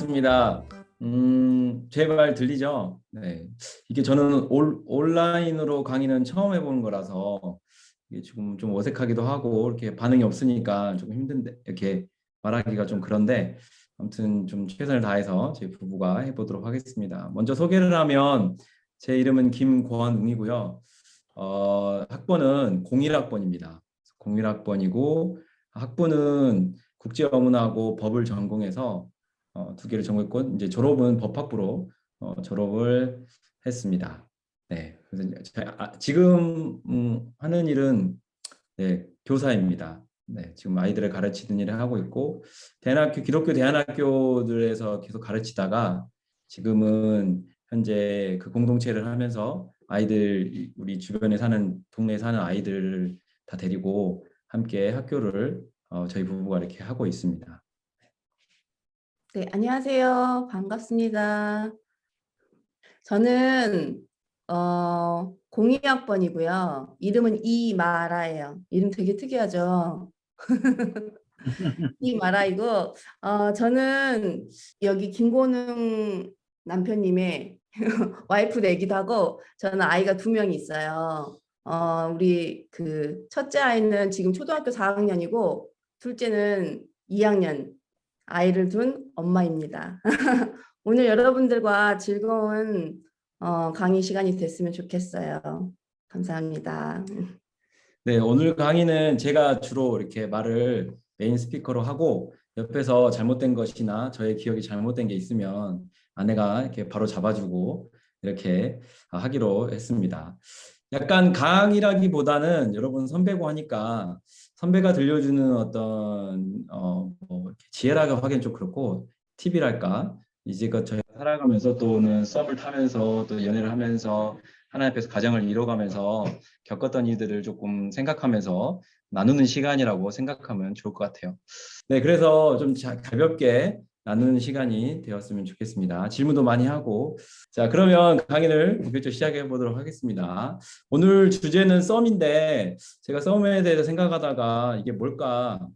반갑습니다. 제 말 들리죠? 네. 이게 저는 온라인으로 강의는 처음 해보는 거라서 이게 지금 좀 어색하기도 하고 이렇게 반응이 없으니까 조금 힘든데 이렇게 말하기가 좀 그런데 아무튼 좀 최선을 다해서 저희 부부가 해보도록 하겠습니다. 먼저 소개를 하면 제 이름은 김권웅이고요. 학번은 01학번입니다. 01학번이고 학부는 국제어문하고 법을 전공해서 두 개를 전공했고 이제 졸업은 법학부로 졸업을 했습니다. 네, 그래서 지금 하는 일은 네, 교사입니다. 네, 지금 아이들을 가르치는 일을 하고 있고 대안학교 기독교 대안학교들에서 계속 가르치다가 지금은 현재 그 공동체를 하면서 아이들 우리 주변에 사는 동네에 사는 아이들을 다 데리고 함께 학교를 저희 부부가 이렇게 하고 있습니다. 네, 안녕하세요. 반갑습니다. 저는 02학번이고요. 이름은 이마라예요. 이름 되게 특이하죠? 이마라이고 저는 여기 김건웅 남편님의 와이프 되기도 하고 저는 아이가 2명이 있어요. 우리 그 첫째 아이는 지금 초등학교 4학년이고 둘째는 2학년 아이를 둔 엄마입니다. 오늘 여러분들과 즐거운 강의 시간이 됐으면 좋겠어요. 감사합니다. 네, 오늘 강의는 제가 주로 이렇게 말을 메인 스피커로 하고 옆에서 잘못된 것이나 저의 기억이 잘못된 게 있으면 아내가 이렇게 바로 잡아주고 이렇게 하기로 했습니다. 약간 강의라기보다는 여러분 선배고 하니까 선배가 들려주는 어떤 뭐 이렇게 지혜라고 하기엔 좀 그렇고 팁이랄까 이제껏 저희가 살아가면서 또는 썸을 타면서 또 연애를 하면서 하나님 앞에서 가정을 이뤄가면서 겪었던 일들을 조금 생각하면서 나누는 시간이라고 생각하면 좋을 것 같아요. 네, 그래서 좀 가볍게 나누는 시간이 되었으면 좋겠습니다. 질문도 많이 하고. 자, 그러면 강의를 본격적으로 시작해 보도록 하겠습니다. 오늘 주제는 썸인데 제가 썸에 대해서 생각하다가 이게 뭘까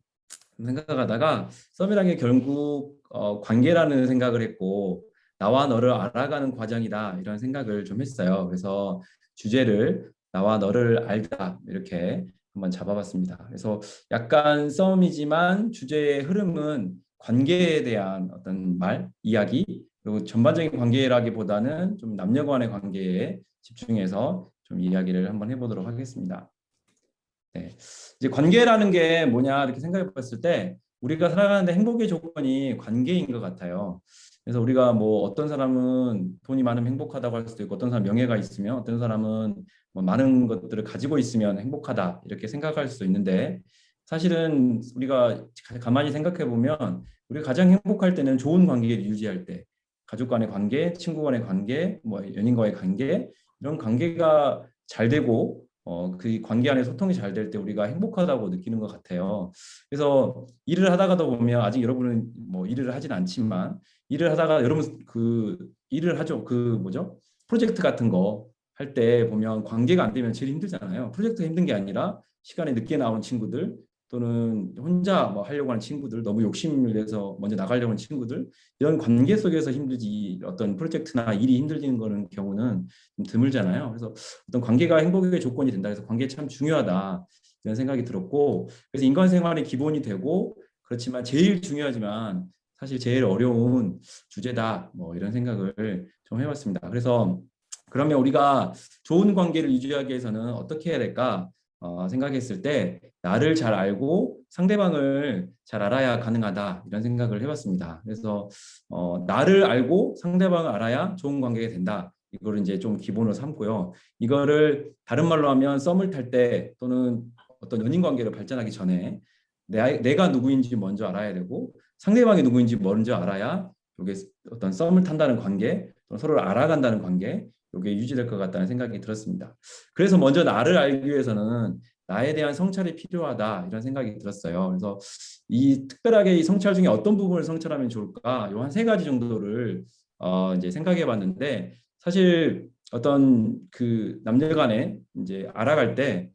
생각하다가 썸이라는 게 결국 관계라는 생각을 했고 나와 너를 알아가는 과정이다 이런 생각을 좀 했어요. 그래서 주제를 나와 너를 알다 이렇게 한번 잡아봤습니다. 그래서 약간 썸이지만 주제의 흐름은 관계에 대한 어떤 이야기 그리고 전반적인 관계라기보다는 좀 남녀 간의 관계에 집중해서 좀 이야기를 한번 해보도록 하겠습니다. 네. 이제 관계라는 게 뭐냐 이렇게 생각해 봤을 때 우리가 살아가는데 행복의 조건이 관계인 것 같아요. 그래서 우리가 뭐 어떤 사람은 돈이 많으면 행복하다고 할 수도 있고 어떤 사람 명예가 있으면 어떤 사람은 뭐 많은 것들을 가지고 있으면 행복하다 이렇게 생각할 수도 있는데 사실은 우리가 가만히 생각해 보면 우리가 가장 행복할 때는 좋은 관계를 유지할 때 가족 간의 관계, 친구 간의 관계, 뭐 연인과의 관계 이런 관계가 잘 되고 그 관계 안에 소통이 잘 될 때 우리가 행복하다고 느끼는 것 같아요. 그래서 일을 하다가도 보면 아직 여러분은 뭐 일을 하진 않지만 일을 하다가 여러분 그 일을 하죠. 그 뭐죠? 프로젝트 같은 거 할 때 보면 관계가 안 되면 제일 힘들잖아요. 프로젝트가 힘든 게 아니라 시간에 늦게 나온 친구들 또는 혼자 뭐 하려고 하는 친구들 너무 욕심을 내서 먼저 나가려고 하는 친구들 이런 관계 속에서 힘들지 어떤 프로젝트나 일이 힘들지는 거는 경우는 좀 드물잖아요. 그래서 어떤 관계가 행복의 조건이 된다 해서 관계 참 중요하다 이런 생각이 들었고 그래서 인간 생활의 기본이 되고 그렇지만 제일 중요하지만 사실 제일 어려운 주제다 뭐 이런 생각을 좀 해봤습니다. 그래서 그러면 우리가 좋은 관계를 유지하기 위해서는 어떻게 해야 될까 생각했을 때 나를 잘 알고 상대방을 잘 알아야 가능하다 이런 생각을 해봤습니다. 그래서 나를 알고 상대방을 알아야 좋은 관계가 된다. 이거를 이제 좀 기본으로 삼고요. 이거를 다른 말로 하면 썸을 탈 때 또는 어떤 연인 관계를 발전하기 전에 내가 누구인지 먼저 알아야 되고 상대방이 누구인지 먼저 알아야 이게 어떤 썸을 탄다는 관계 또는 서로를 알아간다는 관계 이게 유지될 것 같다는 생각이 들었습니다. 그래서 먼저 나를 알기 위해서는 나에 대한 성찰이 필요하다 이런 생각이 들었어요. 그래서 이 특별하게 이 성찰 중에 어떤 부분을 성찰하면 좋을까? 요 한 3가지 정도를 이제 생각해 봤는데 사실 어떤 그 남녀간에 이제 알아갈 때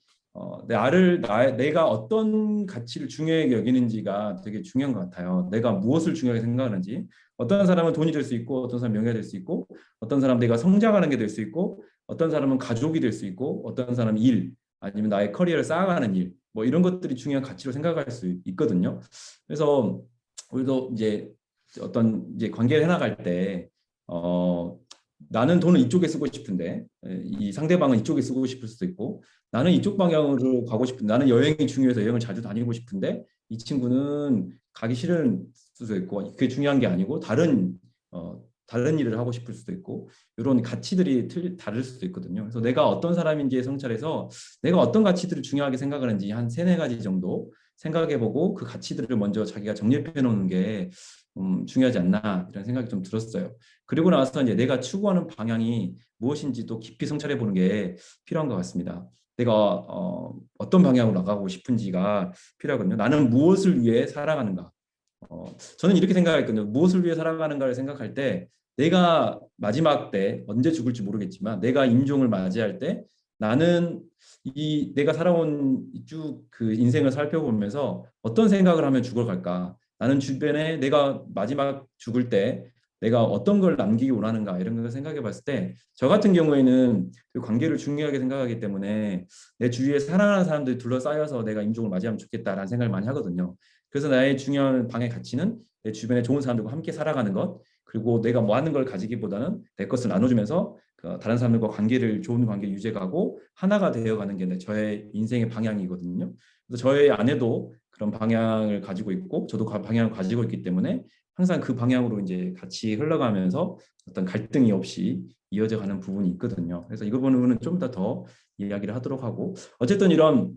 내가 어떤 가치를 중요하게 여기는지가 되게 중요한 것 같아요. 내가 무엇을 중요하게 생각하는지. 어떤 사람은 돈이 될 수 있고, 어떤 사람은 명예가 될 수 있고, 어떤 사람은 내가 성장하는 게 될 수 있고, 어떤 사람은 가족이 될 수 있고, 어떤 사람은 일, 아니면 나의 커리어를 쌓아가는 일, 뭐 이런 것들이 중요한 가치로 생각할 수 있거든요. 그래서 우리도 이제 어떤 이제 관계를 해나갈 때, 나는 돈을 이쪽에 쓰고 싶은데, 이 상대방은 이쪽에 쓰고 싶을 수도 있고, 나는 이쪽 방향으로 가고 싶은데, 나는 여행이 중요해서 여행을 자주 다니고 싶은데 이 친구는 가기 싫은 수도 있고, 그게 중요한 게 아니고 다른 일을 하고 싶을 수도 있고, 이런 가치들이 다를 수도 있거든요. 그래서 내가 어떤 사람인지에 성찰해서 내가 어떤 가치들을 중요하게 생각하는지 한 세네 가지 정도 생각해보고 그 가치들을 먼저 자기가 정립해 놓는 게 중요하지 않나 이런 생각이 좀 들었어요. 그리고 나서 이제 내가 추구하는 방향이 무엇인지도 깊이 성찰해 보는 게 필요한 것 같습니다. 내가 어떤 방향으로 나가고 싶은지가 필요하거든요. 나는 무엇을 위해 살아가는가? 저는 이렇게 생각했거든요. 무엇을 위해 살아가는가를 생각할 때 내가 마지막 때 언제 죽을지 모르겠지만 내가 임종을 맞이할 때 나는 이 내가 살아온 쭉 그 인생을 살펴보면서 어떤 생각을 하면 죽어갈까? 나는 주변에 내가 마지막 죽을 때 내가 어떤 걸 남기기 원하는가 이런 걸 생각해 봤을 때 저 같은 경우에는 그 관계를 중요하게 생각하기 때문에 내 주위에 사랑하는 사람들이 둘러싸여서 내가 임종을 맞이하면 좋겠다라는 생각을 많이 하거든요. 그래서 나의 중요한 방의 가치는 내 주변에 좋은 사람들과 함께 살아가는 것, 그리고 내가 뭐 하는 걸 가지기보다는 내 것을 나눠주면서 다른 사람들과 좋은 관계를 유지해가고 하나가 되어가는 게 저의 인생의 방향이거든요. 그래서 저의 아내도 그런 방향을 가지고 있고 저도 그 방향을 가지고 있기 때문에 항상 그 방향으로 이제 같이 흘러가면서 어떤 갈등이 없이 이어져 가는 부분이 있거든요. 그래서 이 부분은 좀 더 이야기를 하도록 하고, 어쨌든 이런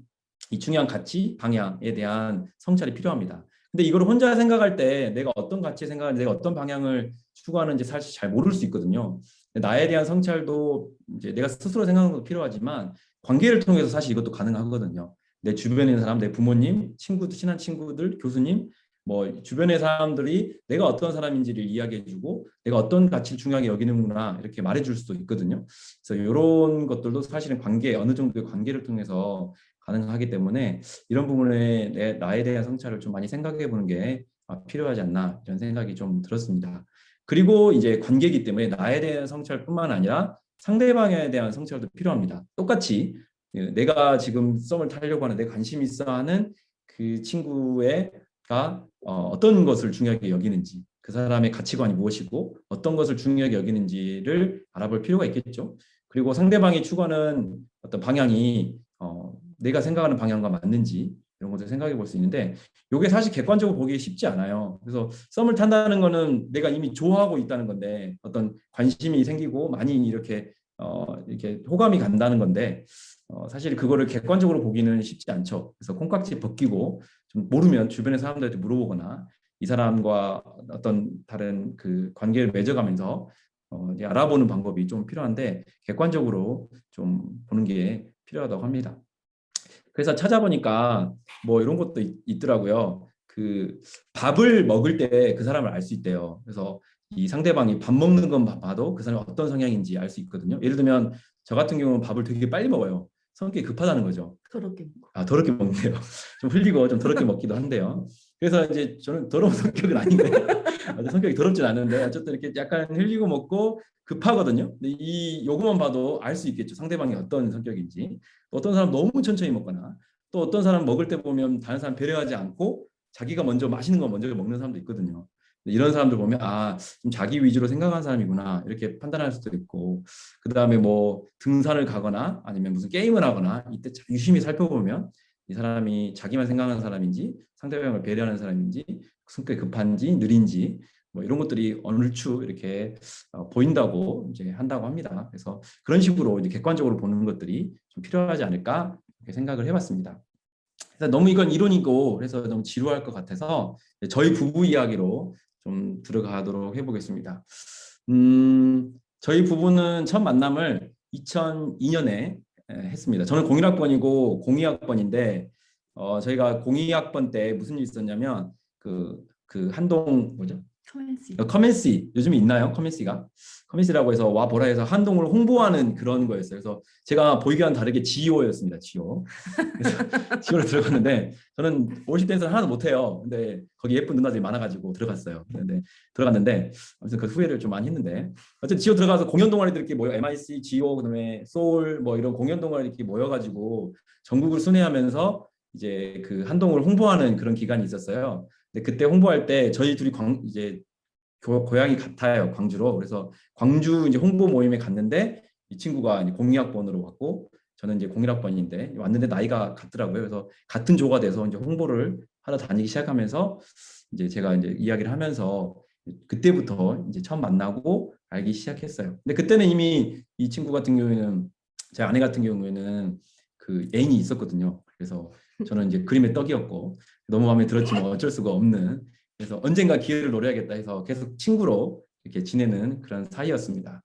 이 중요한 가치 방향에 대한 성찰이 필요합니다. 근데 이걸 혼자 생각할 때 내가 어떤 가치 생각하는지 내가 어떤 방향을 추구하는지 사실 잘 모를 수 있거든요. 나에 대한 성찰도 이제 내가 스스로 생각하는 것도 필요하지만 관계를 통해서 사실 이것도 가능하거든요. 내 주변에 있는 사람, 내 부모님, 친구들, 친한 친구들, 교수님, 뭐 주변의 사람들이 내가 어떤 사람인지를 이야기해주고 내가 어떤 가치를 중요하게 여기는구나 이렇게 말해줄 수도 있거든요. 그래서 이런 것들도 사실은 어느 정도의 관계를 통해서 가능하기 때문에 이런 부분에 나에 대한 성찰을 좀 많이 생각해 보는 게 필요하지 않나 이런 생각이 좀 들었습니다. 그리고 이제 관계이기 때문에 나에 대한 성찰뿐만 아니라 상대방에 대한 성찰도 필요합니다. 똑같이 내가 지금 썸을 타려고 하는 내 관심 있어 하는 그 친구가 어떤 것을 중요하게 여기는지, 그 사람의 가치관이 무엇이고 어떤 것을 중요하게 여기는지를 알아볼 필요가 있겠죠. 그리고 상대방이 추구하는 어떤 방향이 내가 생각하는 방향과 맞는지 이런 것을 생각해 볼 수 있는데 이게 사실 객관적으로 보기 쉽지 않아요. 그래서 썸을 탄다는 거는 내가 이미 좋아하고 있다는 건데 어떤 관심이 생기고 많이 이렇게 호감이 간다는 건데 사실 그거를 객관적으로 보기는 쉽지 않죠. 그래서 콩깍지 벗기고 좀 모르면 주변의 사람들한테 물어보거나 이 사람과 어떤 다른 그 관계를 맺어가면서 이제 알아보는 방법이 좀 필요한데 객관적으로 좀 보는 게 필요하다고 합니다. 그래서 찾아보니까 뭐 이런 것도 있더라고요. 그 밥을 먹을 때 그 사람을 알 수 있대요. 그래서 이 상대방이 밥 먹는 건 봐도 그 사람이 어떤 성향인지 알 수 있거든요. 예를 들면 저 같은 경우는 밥을 되게 빨리 먹어요. 성격이 급하다는 거죠. 그렇게 먹고. 더럽게 먹네요. 좀 흘리고 좀 더럽게 먹기도 한데요. 그래서 이제 저는 더러운 성격은 아닌데 성격이 더럽진 않은데 어쨌든 이렇게 약간 흘리고 먹고 급하거든요. 근데 이 요거만 봐도 알 수 있겠죠. 상대방이 어떤 성격인지. 어떤 사람 너무 천천히 먹거나 또 어떤 사람 먹을 때 보면 다른 사람 배려하지 않고 자기가 먼저 맛있는 거 먼저 먹는 사람도 있거든요. 이런 사람들 보면 좀 자기 위주로 생각하는 사람이구나 이렇게 판단할 수도 있고, 그 다음에 뭐 등산을 가거나 아니면 무슨 게임을 하거나 이때 유심히 살펴보면 이 사람이 자기만 생각하는 사람인지 상대방을 배려하는 사람인지 성격이 급한지 느린지 뭐 이런 것들이 얼추 이렇게 보인다고 이제 한다고 합니다. 그래서 그런 식으로 이제 객관적으로 보는 것들이 좀 필요하지 않을까 이렇게 생각을 해봤습니다. 그래서 너무 이건 이론이고 그래서 너무 지루할 것 같아서 저희 부부 이야기로 좀 들어가도록 해보겠습니다. 저희 부부는 첫 만남을 2002년에 했습니다. 저는 01학번이고 02학번인데 저희가 02학번 때 무슨 일이 있었냐면 그 한동 뭐죠? 커맨시. 커맨시 요즘에 있나요? 커맨시가 커맨시라고 해서 와 보라 해서 한동을 홍보하는 그런 거였어요. 그래서 제가 보기와는 다르게 지오였습니다. 지오. 그래서 지오를 들어갔는데 저는 월십 댄스를 하나도 못해요. 근데 거기 예쁜 누나들이 많아가지고 들어갔어요. 근데 들어갔는데 아무튼 그 후회를 좀 많이 했는데 어쨌든 지오 들어가서 공연 동아리들끼리 모여 MIC, 지오 그다음에 소울 뭐 이런 공연 동아리들끼리 모여가지고 전국을 순회하면서 이제 그 한동을 홍보하는 그런 기간이 있었어요. 근데 그때 홍보할 때 저희 둘이 이제 고향이 같아요. 광주로. 그래서 광주 이제 홍보 모임에 갔는데 이 친구가 이제 02학번으로 왔고 저는 이제 01학번인데 왔는데 나이가 같더라고요. 그래서 같은 조가 돼서 이제 홍보를 하러 다니기 시작하면서 이제 제가 이제 이야기를 하면서 그때부터 이제 처음 만나고 알기 시작했어요. 근데 그때는 이미 이 친구 같은 경우에는 제 아내 같은 경우에는 그 애인이 있었거든요. 그래서 저는 이제 그림의 떡이었고 너무 마음에 들었지만 어쩔 수가 없는 그래서 언젠가 기회를 노려야겠다 해서 계속 친구로 이렇게 지내는 그런 사이였습니다.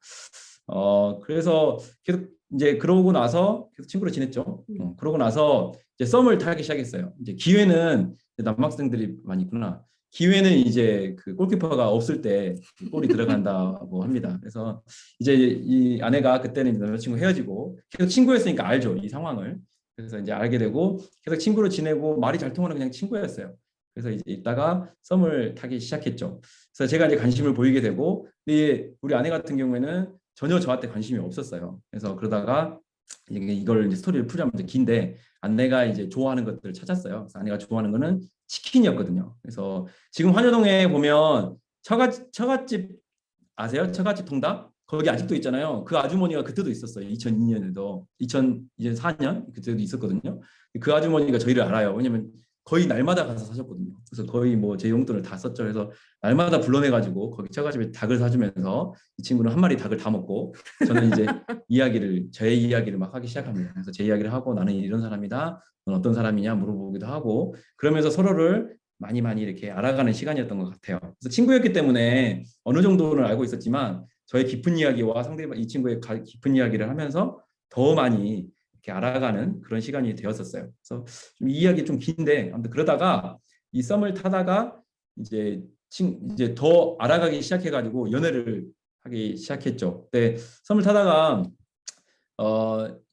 그래서 계속 이제 그러고 나서 계속 친구로 지냈죠. 그러고 나서 이제 썸을 타기 시작했어요. 이제 기회는 남학생들이 많이 있구나. 기회는 이제 그 골키퍼가 없을 때 골이 들어간다고 합니다. 그래서 이제 이 아내가 그때는 남자친구 헤어지고 계속 친구였으니까 알죠, 이 상황을. 그래서 이제 알게 되고 계속 친구로 지내고 말이 잘 통하는 그냥 친구였어요. 그래서 이제 있다가 썸을 타기 시작했죠. 그래서 제가 이제 관심을 보이게 되고, 근데 우리 아내 같은 경우에는 전혀 저한테 관심이 없었어요. 그래서 그러다가 이걸 이제 스토리를 풀자면 이제 긴데 아내가 이제 좋아하는 것들을 찾았어요. 그래서 아내가 좋아하는 거는 치킨이었거든요. 그래서 지금 환여동에 보면 처갓집 아세요? 처갓집 통닭? 거기 아직도 있잖아요. 그 아주머니가 그때도 있었어요. 2002년에도 2004년 그때도 있었거든요. 그 아주머니가 저희를 알아요. 왜냐면 거의 날마다 가서 사셨거든요. 그래서 거의 뭐 제 용돈을 다 썼죠. 그래서 날마다 불러내가지고 거기 처갓집에 닭을 사주면서 이 친구는 한 마리 닭을 다 먹고 저는 이제 제 이야기를 막 하기 시작합니다. 그래서 제 이야기를 하고 나는 이런 사람이다. 넌 어떤 사람이냐 물어보기도 하고 그러면서 서로를 많이 이렇게 알아가는 시간이었던 것 같아요. 그래서 친구였기 때문에 어느 정도는 알고 있었지만 저의 깊은 이야기와 상대방 이 친구의 깊은 이야기를 하면서 더 많이 이렇게 알아가는 그런 시간이 되었었어요. 그래서 좀 이 이야기 좀 긴데 아무튼 그러다가 이 썸을 타다가 이제 이제 더 알아가기 시작해가지고 연애를 하기 시작했죠. 근데 썸을 타다가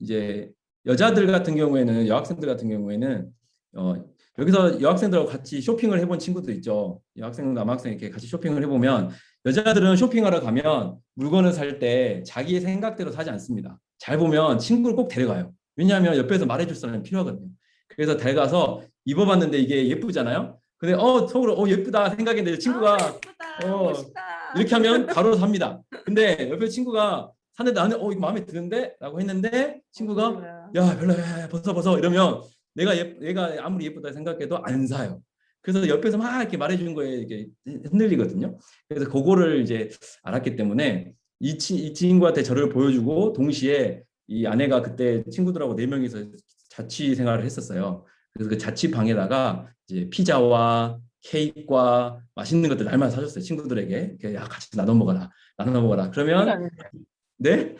이제 여자들 같은 경우에는 여학생들 같은 경우에는 어, 여기서 여학생들하고 같이 쇼핑을 해본 친구도 있죠. 여학생, 남학생 이렇게 같이 쇼핑을 해보면 여자들은 쇼핑하러 가면 물건을 살 때 자기의 생각대로 사지 않습니다. 잘 보면 친구를 꼭 데려가요. 왜냐하면 옆에서 말해줄 사람이 필요하거든요. 그래서 데려가서 입어봤는데 이게 예쁘잖아요. 근데 속으로 예쁘다 생각했는데 친구가 예쁘다, 멋있다. 이렇게 하면 바로 삽니다. 근데 옆에 친구가 샀는데 나는 이거 마음에 드는데? 라고 했는데 친구가 야 별로야 벗어 이러면 얘가 아무리 예쁘다 생각해도 안 사요. 그래서 옆에서 막 이렇게 말해주는 거에 이렇게 흔들리거든요. 그래서 그거를 이제 알았기 때문에 이 친구한테 저를 보여주고 동시에 이 아내가 그때 친구들하고 네 명이서 자취 생활을 했었어요. 그래서 그 자취방에다가 이제 피자와 케이크와 맛있는 것들 날마다 사줬어요. 친구들에게. 야, 같이 나눠 먹어라. 나눠 먹어라. 그러면 네?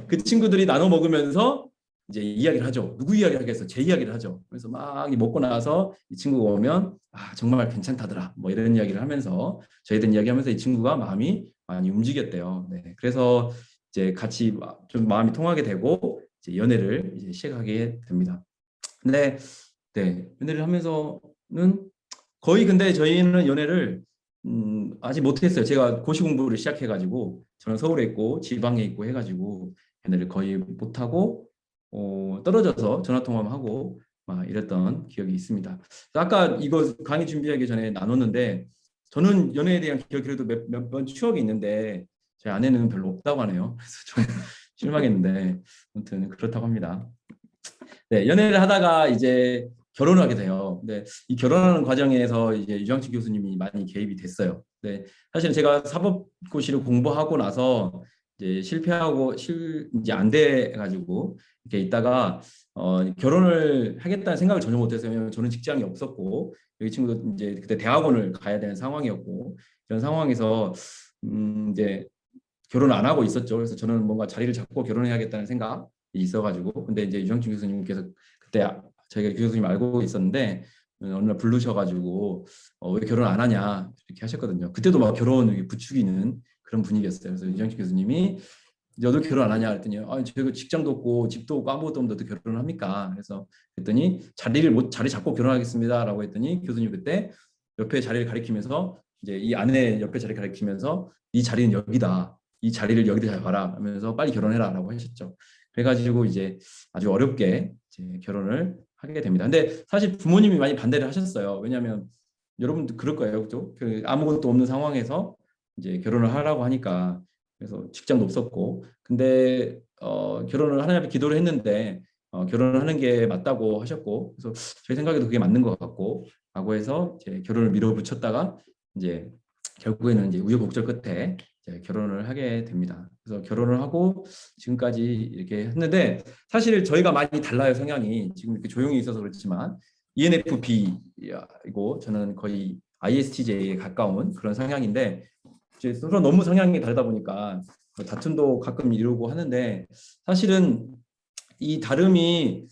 그 친구들이 나눠 먹으면서 이제 이야기를 하죠. 누구 이야기를 하겠어? 제 이야기를 하죠. 그래서 막 먹고 나서 이 친구가 오면 정말 괜찮다더라. 뭐 이런 이야기를 하면서 저희들 이야기하면서 이 친구가 마음이 많이 움직였대요. 네. 그래서 이제 같이 좀 마음이 통하게 되고 이제 연애를 이제 시작하게 됩니다. 근데 네, 연애를 하면서는 거의 근데 저희는 연애를 아직 못했어요. 제가 고시 공부를 시작해가지고 저는 서울에 있고 지방에 있고 해가지고 연애를 거의 못하고 떨어져서 전화 통화만 하고 막 이랬던 기억이 있습니다. 아까 이거 강의 준비하기 전에 나눴는데 저는 연애에 대한 기억이 그래도 몇 번 추억이 있는데 제 아내는 별로 없다고 하네요. 그래서 좀 실망했는데 아무튼 그렇다고 합니다. 네, 연애를 하다가 이제 결혼을 하게 돼요. 근데 이 결혼하는 과정에서 이제 유장치 교수님이 많이 개입이 됐어요. 네, 사실 제가 사법고시를 공부하고 나서 이제 이제 안 돼 가지고 이렇게 있다가 결혼을 하겠다는 생각을 전혀 못했어요. 왜냐면 저는 직장이 없었고 여기 친구도 이제 그때 대학원을 가야 되는 상황이었고 이런 상황에서 이제 결혼을 안 하고 있었죠. 그래서 저는 뭔가 자리를 잡고 결혼해야겠다는 생각이 있어가지고 근데 이제 유정춘 교수님께서 그때 저희가 교수님 알고 있었는데 어느 날 부르셔가지고 왜 결혼 안 하냐 이렇게 하셨거든요. 그때도 막 결혼 이렇게 부추기는 그런 분위기였어요. 그래서 이정식 교수님이 너도 결혼 안 하냐 그랬더니 저희가 직장도 없고 집도 없고 아무것도 없는데 어떻게 결혼을 합니까? 그래서 그랬더니 자리 잡고 결혼하겠습니다라고 했더니 교수님 그때 옆에 자리를 가리키면서 이제 이 아내 옆에 자리 가리키면서 이 자리는 여기다. 이 자리를 여기다 잡아라 하면서 빨리 결혼해라라고 하셨죠. 그래가지고 이제 아주 어렵게 이제 결혼을 하게 됩니다. 근데 사실 부모님이 많이 반대를 하셨어요. 왜냐하면 여러분도 그럴 거예요, 그죠? 그 아무것도 없는 상황에서 이제 결혼을 하라고 하니까 그래서 직장도 없었고 근데 결혼을 하나님 기도를 했는데 결혼을 하는 게 맞다고 하셨고 그래서 제 생각에도 그게 맞는 것 같고 라고 해서 이제 결혼을 밀어붙였다가 이제 결국에는 이제 우여곡절 끝에 이제 결혼을 하게 됩니다. 그래서 결혼을 하고 지금까지 이렇게 했는데 사실 저희가 많이 달라요 성향이 지금 이렇게 조용히 있어서 그렇지만 ENFP이고 저는 거의 ISTJ에 가까운 그런 성향인데 이제 서로 너무 성향이 다르다 보니까 다툼도 가끔 이루고 하는데 사실은 이 다름이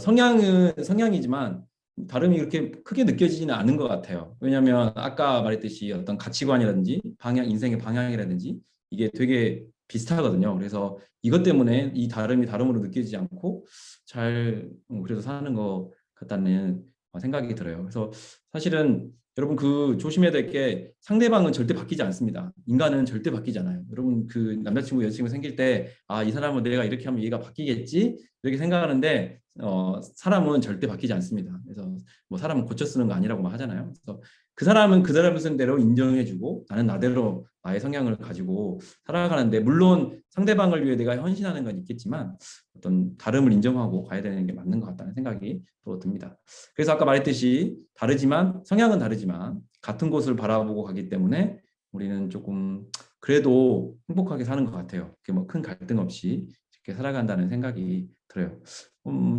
성향은 성향이지만 다름이 그렇게 크게 느껴지지는 않은 것 같아요. 왜냐하면 아까 말했듯이 어떤 가치관이라든지 방향, 인생의 방향이라든지 이게 되게 비슷하거든요. 그래서 이것 때문에 이 다름이 다름으로 느껴지지 않고 잘 그래도 사는 것 같다는 생각이 들어요. 그래서 사실은 여러분 그 조심해야 될 게 상대방은 절대 바뀌지 않습니다. 인간은 절대 바뀌지 않아요. 여러분 그 남자친구 여자친구 생길 때 이 사람은 내가 이렇게 하면 얘가 바뀌겠지 이렇게 생각하는데 사람은 절대 바뀌지 않습니다. 그래서 뭐 사람은 고쳐 쓰는 거 아니라고 막 하잖아요. 그래서 그 사람은 그 사람 쓴대로 인정해주고 나는 나대로 나의 성향을 가지고 살아가는데 물론 상대방을 위해 내가 헌신하는 건 있겠지만 어떤 다름을 인정하고 가야 되는 게 맞는 것 같다는 생각이 또 듭니다. 그래서 아까 말했듯이 다르지만 성향은 다르지만 같은 곳을 바라보고 가기 때문에 우리는 조금 그래도 행복하게 사는 것 같아요. 뭐 큰 갈등 없이 이렇게 살아간다는 생각이 들어요.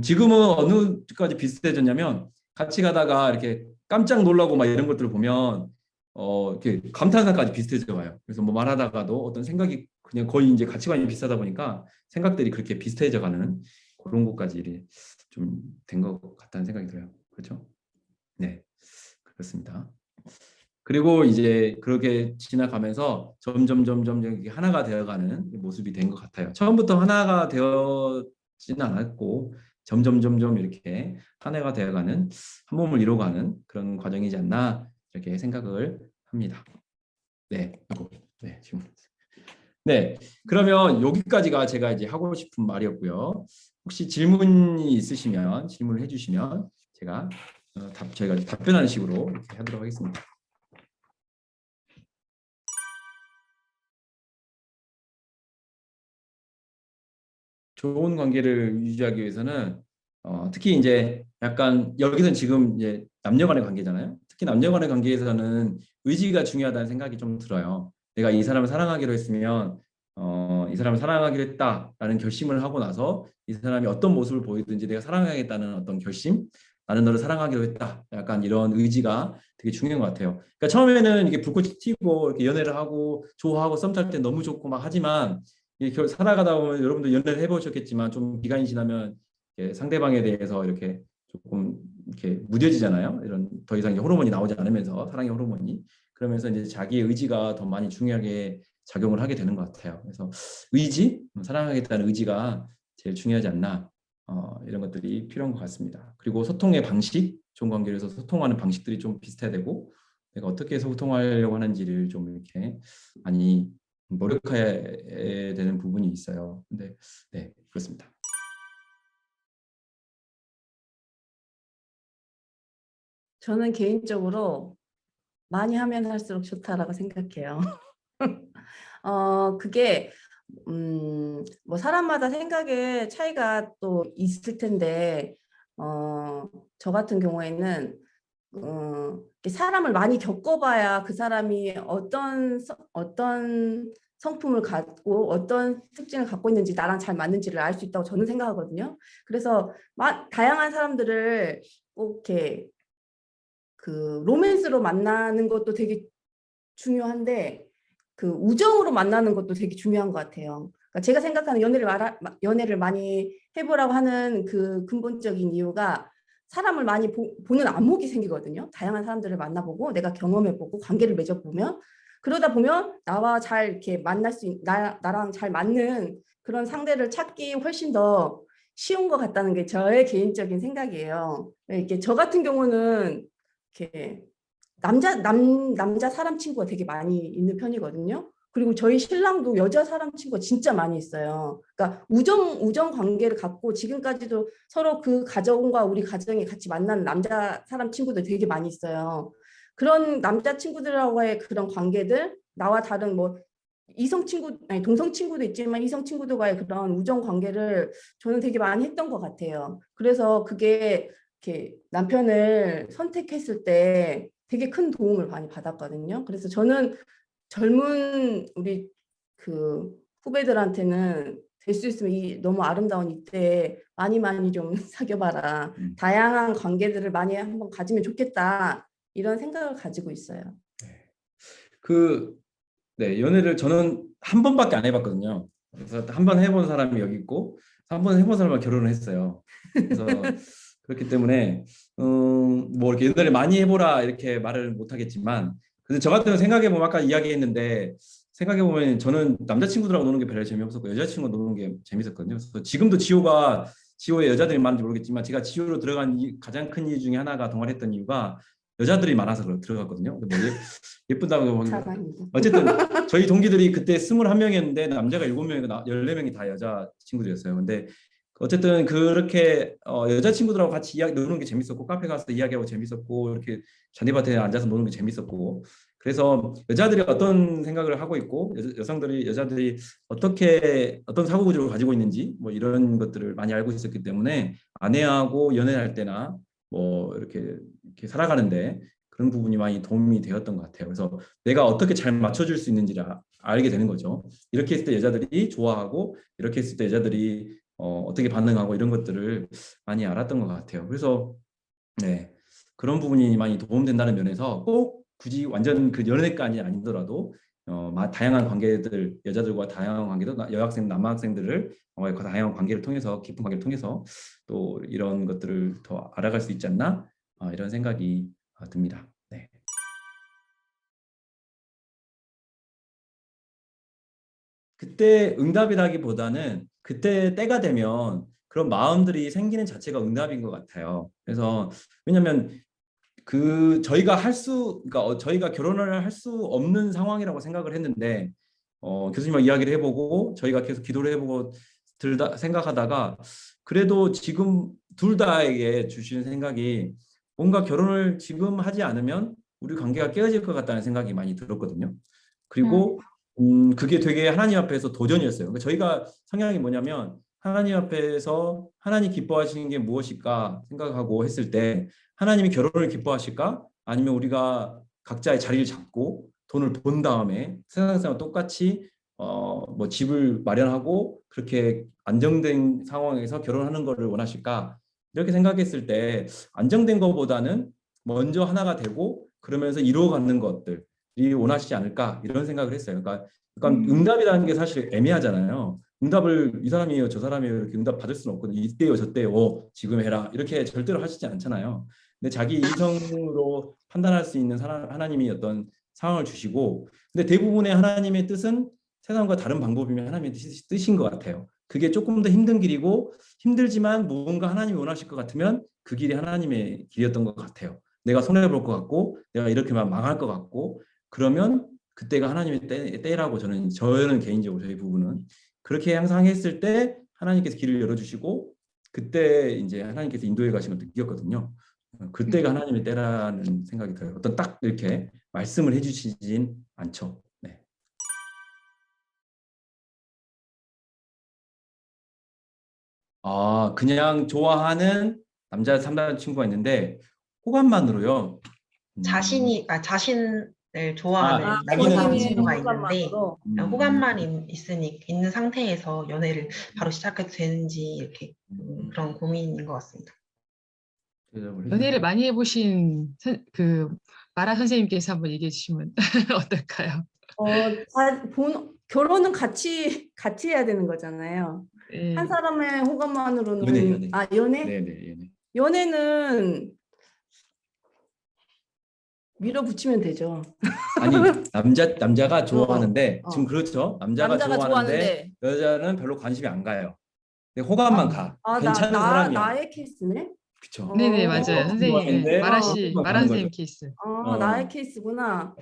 지금은 어느 때까지 비슷해졌냐면 같이 가다가 이렇게 깜짝 놀라고 막 이런 것들을 보면 이렇게 감탄사까지 비슷해져 와요. 그래서 뭐 말하다가도 어떤 생각이 그냥 거의 이제 가치관이 비슷하다 보니까 생각들이 그렇게 비슷해져 가는 그런 것까지 좀 된 것 같다는 생각이 들어요. 그렇죠? 네, 그렇습니다. 그리고 이제 그렇게 지나가면서 점점 이렇게 하나가 되어가는 모습이 된 것 같아요. 처음부터 하나가 되었지는 않았고 점점 이렇게 하나가 되어가는 한 몸을 이루어가는 그런 과정이지 않나 이렇게 생각을 합니다. 네, 네 지금 네 그러면 여기까지가 제가 이제 하고 싶은 말이었고요. 혹시 질문이 있으시면 질문을 해주시면 제가 저희가 답변하는 식으로 이렇게 하도록 하겠습니다. 좋은 관계를 유지하기 위해서는 특히 이제 약간 여기서는 지금 이제 남녀 간의 관계잖아요. 특히 남녀 간의 관계에서는 의지가 중요하다는 생각이 좀 들어요. 내가 이 사람을 사랑하기로 했으면 이 사람을 사랑하기로 했다라는 결심을 하고 나서 이 사람이 어떤 모습을 보이든지 내가 사랑하겠다는 어떤 결심, 나는 너를 사랑하기로 했다. 약간 이런 의지가 되게 중요한 것 같아요. 그러니까 처음에는 이게 불꽃이 튀고 이렇게 연애를 하고 좋아하고 썸 탈 때 너무 좋고 막 하지만 이게 살아가다 보면 여러분도 연애를 해보셨겠지만 좀 기간이 지나면 상대방에 대해서 이렇게 조금 이렇게 무뎌지잖아요. 이런 더 이상 호르몬이 나오지 않으면서 사랑의 호르몬이 그러면서 이제 자기의 의지가 더 많이 중요하게 작용을 하게 되는 것 같아요. 그래서 의지, 사랑하겠다는 의지가 제일 중요하지 않나 이런 것들이 필요한 것 같습니다. 그리고 소통의 방식, 좋은 관계에서 소통하는 방식들이 좀 비슷해야 되고 내가 어떻게 소통하려고 하는지를 좀 이렇게 많이 노력해야 되는 부분이 있어요. 근데 네, 그렇습니다. 저는 개인적으로 많이 하면 할수록 좋다라고 생각해요. 그게 뭐 사람마다 생각의 차이가 또 있을 텐데 저 같은 경우에는 이렇게 사람을 많이 겪어봐야 그 사람이 어떤 성품을 갖고 어떤 특징을 갖고 있는지 나랑 잘 맞는지를 알 수 있다고 저는 생각하거든요. 그래서 다양한 사람들을 꼭 이렇게 그 로맨스로 만나는 것도 되게 중요한데 그 우정으로 만나는 것도 되게 중요한 것 같아요. 그러니까 제가 생각하는 연애를 많이 해보라고 하는 그 근본적인 이유가 사람을 많이 보는 안목이 생기거든요. 다양한 사람들을 만나보고 내가 경험해보고 관계를 맺어보면 그러다 보면 나와 잘 이렇게 만날 나랑 잘 맞는 그런 상대를 찾기 훨씬 더 쉬운 것 같다는 게 저의 개인적인 생각이에요. 이렇게 저 같은 경우는 이렇게 남자 사람 친구가 되게 많이 있는 편이거든요. 그리고 저희 신랑도 여자 사람 친구가 진짜 많이 있어요. 그러니까 우정 관계를 갖고 지금까지도 서로 그 가정과 우리 가정이 같이 만나는 남자 사람 친구들 되게 많이 있어요. 그런 남자 친구들하고의 그런 관계들, 나와 다른 뭐 이성 친구, 아니 동성 친구도 있지만 이성 친구들과의 그런 우정 관계를 저는 되게 많이 했던 것 같아요. 그래서 그게 이렇게 남편을 선택했을 때 되게 큰 도움을 많이 받았거든요. 그래서 저는 젊은 우리 그 후배들한테는 될 수 있으면 이 너무 아름다운 이때에 많이 좀 사귀어봐라. 다양한 관계들을 많이 한번 가지면 좋겠다. 이런 생각을 가지고 있어요. 그, 네, 연애를 저는 한 번밖에 안 해봤거든요. 그래서 한 번 해본 사람이 여기 있고, 한 번 해본 사람과 결혼을 했어요. 그래서 그렇기 때문에, 뭐 이렇게 연애를 많이 해보라 이렇게 말을 못 하겠지만, 근데 저 같은 경우 생각해보면 아까 이야기했는데, 생각해보면 저는 남자친구들하고 노는 게 별로 재미없었고, 여자친구 노는 게 재밌었거든요. 그래서 지금도 지호에 여자들이 많은지 모르겠지만, 제가 지호로 들어간 가장 큰 이유 중에 하나가 동아리 했던 이유가 여자들이 많아서 들어갔거든요. 뭐 예쁘다고 뭐 사랑입니다. 어쨌든 저희 동기들이 그때 21명이었는데 남자가 7명이고 14명이 다 여자 친구들이었어요. 근데 어쨌든 그렇게 여자친구들하고 같이 노는 게 재밌었고 카페 가서 이야기하고 재밌었고 이렇게 잔디밭에 앉아서 노는 게 재밌었고 그래서 여자들이 어떤 생각을 하고 있고 여자들이 어떻게 어떤 사고 구조를 가지고 있는지 뭐 이런 것들을 많이 알고 있었기 때문에 아내하고 연애할 때나 뭐 이렇게 살아가는데 그런 부분이 많이 도움이 되었던 것 같아요. 그래서 내가 어떻게 잘 맞춰줄 수 있는지를 알게 되는 거죠. 이렇게 했을 때 여자들이 좋아하고 이렇게 했을 때 여자들이 어떻게 반응하고 이런 것들을 많이 알았던 것 같아요. 그래서 네, 그런 부분이 많이 도움된다는 면에서 꼭 굳이 완전 그 연애까지 아니더라도 다양한 관계들 여자들과 다양한 관계도 여학생 남학생들을 그 다양한 관계를 통해서 깊은 관계를 통해서 또 이런 것들을 더 알아갈 수 있지 않나 이런 생각이 듭니다. 네. 그때 응답이라기보다는 그때 때가 되면 그런 마음들이 생기는 자체가 응답인 것 같아요. 그래서 왜냐하면 그러니까 저희가 결혼을 할 수 없는 상황이라고 생각을 했는데 교수님과 이야기를 해보고 저희가 계속 기도를 해보고 생각하다가 그래도 지금 둘 다에게 주시는 생각이 뭔가 결혼을 지금 하지 않으면 우리 관계가 깨어질 것 같다는 생각이 많이 들었거든요. 그리고 그게 되게 하나님 앞에서 도전이었어요. 그러니까 저희가 성향이 뭐냐면 하나님 앞에서 하나님 기뻐하시는 게 무엇일까 생각하고 했을 때 하나님이 결혼을 기뻐하실까? 아니면 우리가 각자의 자리를 잡고 돈을 번 다음에 세상 사람 똑같이 뭐 집을 마련하고 그렇게 안정된 상황에서 결혼하는 것을 원하실까? 이렇게 생각했을 때 안정된 것보다는 먼저 하나가 되고 그러면서 이루어가는 것들이 원하시지 않을까 이런 생각을 했어요. 그러니까 응답이라는 게 사실 애매하잖아요. 응답을 이 사람이에요, 저 사람이에요 이렇게 응답 받을 수는 없거든요. 이때요, 저때요, 지금 해라 이렇게 절대로 하시지 않잖아요. 근데 자기 이성으로 판단할 수 있는 하나님이 어떤 상황을 주시고, 근데 대부분의 하나님의 뜻은 세상과 다른 방법이면 하나님의 뜻인 것 같아요. 그게 조금 더 힘든 길이고 힘들지만 무언가 하나님이 원하실 것 같으면 그 길이 하나님의 길이었던 것 같아요. 내가 손해 볼 것 같고 내가 이렇게만 망할 것 같고 그러면 그때가 하나님의 때라고 저는 개인적으로 저희 부부는 그렇게 항상 했을 때 하나님께서 길을 열어주시고 그때 이제 하나님께서 인도해 가신 걸 느꼈거든요. 그때가 하나님의 때라는 생각이 들어요. 어떤 딱 이렇게 말씀을 해주시진 않죠. 네. 그냥 좋아하는 남자 친구가 있는데 호감만으로요. 음, 자신을 좋아하는 남자 사람 자기는 친구가 있는데 호감만으로. 호감만 있는 상태에서 연애를 바로 시작해도 되는지 이렇게 그런 고민인 것 같습니다. 대답을 해주세요. 연애를 많이 해보신 그 마라 선생님께서 한번 얘기해 주시면 어떨까요? 결혼은 같이 해야 되는 거잖아요. 예. 한 사람의 호감만으로는 연애. 연애? 네네, 연애. 연애는 밀어붙이면 되죠. 아니 남자가 좋아하는데 어. 지금 그렇죠. 남자가 남자가 좋아하는데 좋아하는데 여자는 별로 관심이 안 가요. 근데 호감만 가. 괜찮은 사람이야. 나의 케이스네? 그쵸. 네네, 맞아요. 어, 선생님, 네, 좋아하는데 마라 어, 씨, 호감만 마라 가는 거죠. 선생님 케이스. 나의 어. 케이스구나.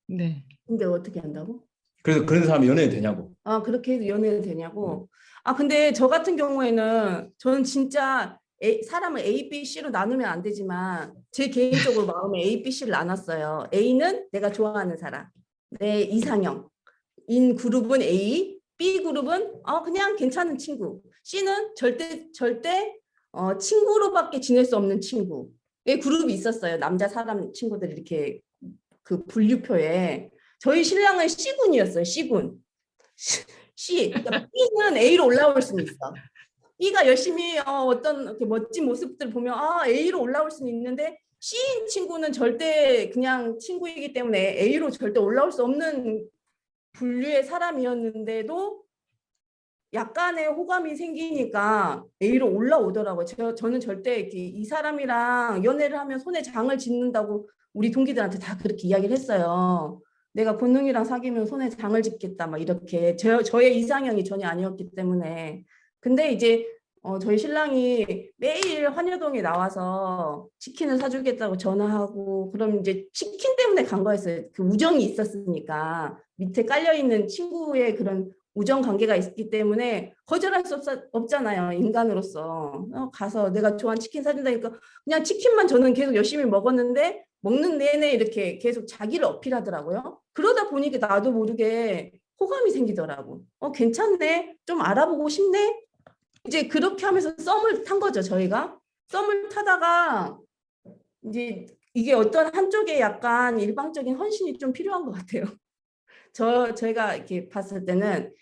네. 근데 어떻게 한다고? 그래서 그런 사람이 연애 되냐고. 그렇게 해도 연애는 되냐고? 근데 저 같은 경우에는 저는 진짜 사람을 A, B, C로 나누면 안 되지만 제 개인적으로 마음에 A, B, C를 나눴어요. A는 내가 좋아하는 사람, 내 이상형. 인 그룹은 A, B 그룹은 그냥 괜찮은 친구. C는 절대 친구로밖에 지낼 수 없는 친구의 그룹이 있었어요. 남자 사람 친구들 이렇게 그 분류표에 저희 신랑은 C군이었어요. C군. C. 그러니까 B는 A로 올라올 수는 있어. B가 열심히 어떤 이렇게 멋진 모습들 보면 A로 올라올 수는 있는데 C인 친구는 절대 그냥 친구이기 때문에 A로 절대 올라올 수 없는 분류의 사람이었는데도 약간의 호감이 생기니까 A로 올라오더라고요. 저는 절대 이렇게 이 사람이랑 연애를 하면 손에 장을 짓는다고 우리 동기들한테 다 그렇게 이야기를 했어요. 내가 권능이랑 사귀면 손에 장을 짓겠다 막 이렇게 저의 이상형이 전혀 아니었기 때문에. 근데 이제 저희 신랑이 매일 환여동에 나와서 치킨을 사주겠다고 전화하고 그럼 이제 치킨 때문에 간 거였어요. 그 우정이 있었으니까 밑에 깔려있는 친구의 그런 우정 관계가 있기 때문에 거절할 수 없잖아요. 인간으로서. 가서 내가 좋아하는 치킨 사준다니까 그냥 치킨만 저는 계속 열심히 먹었는데 먹는 내내 이렇게 계속 자기를 어필하더라고요. 그러다 보니까 나도 모르게 호감이 생기더라고. 괜찮네. 좀 알아보고 싶네. 이제 그렇게 하면서 썸을 탄 거죠, 저희가. 썸을 타다가 이제 이게 어떤 한쪽에 약간 일방적인 헌신이 좀 필요한 것 같아요. 저희가 이렇게 봤을 때는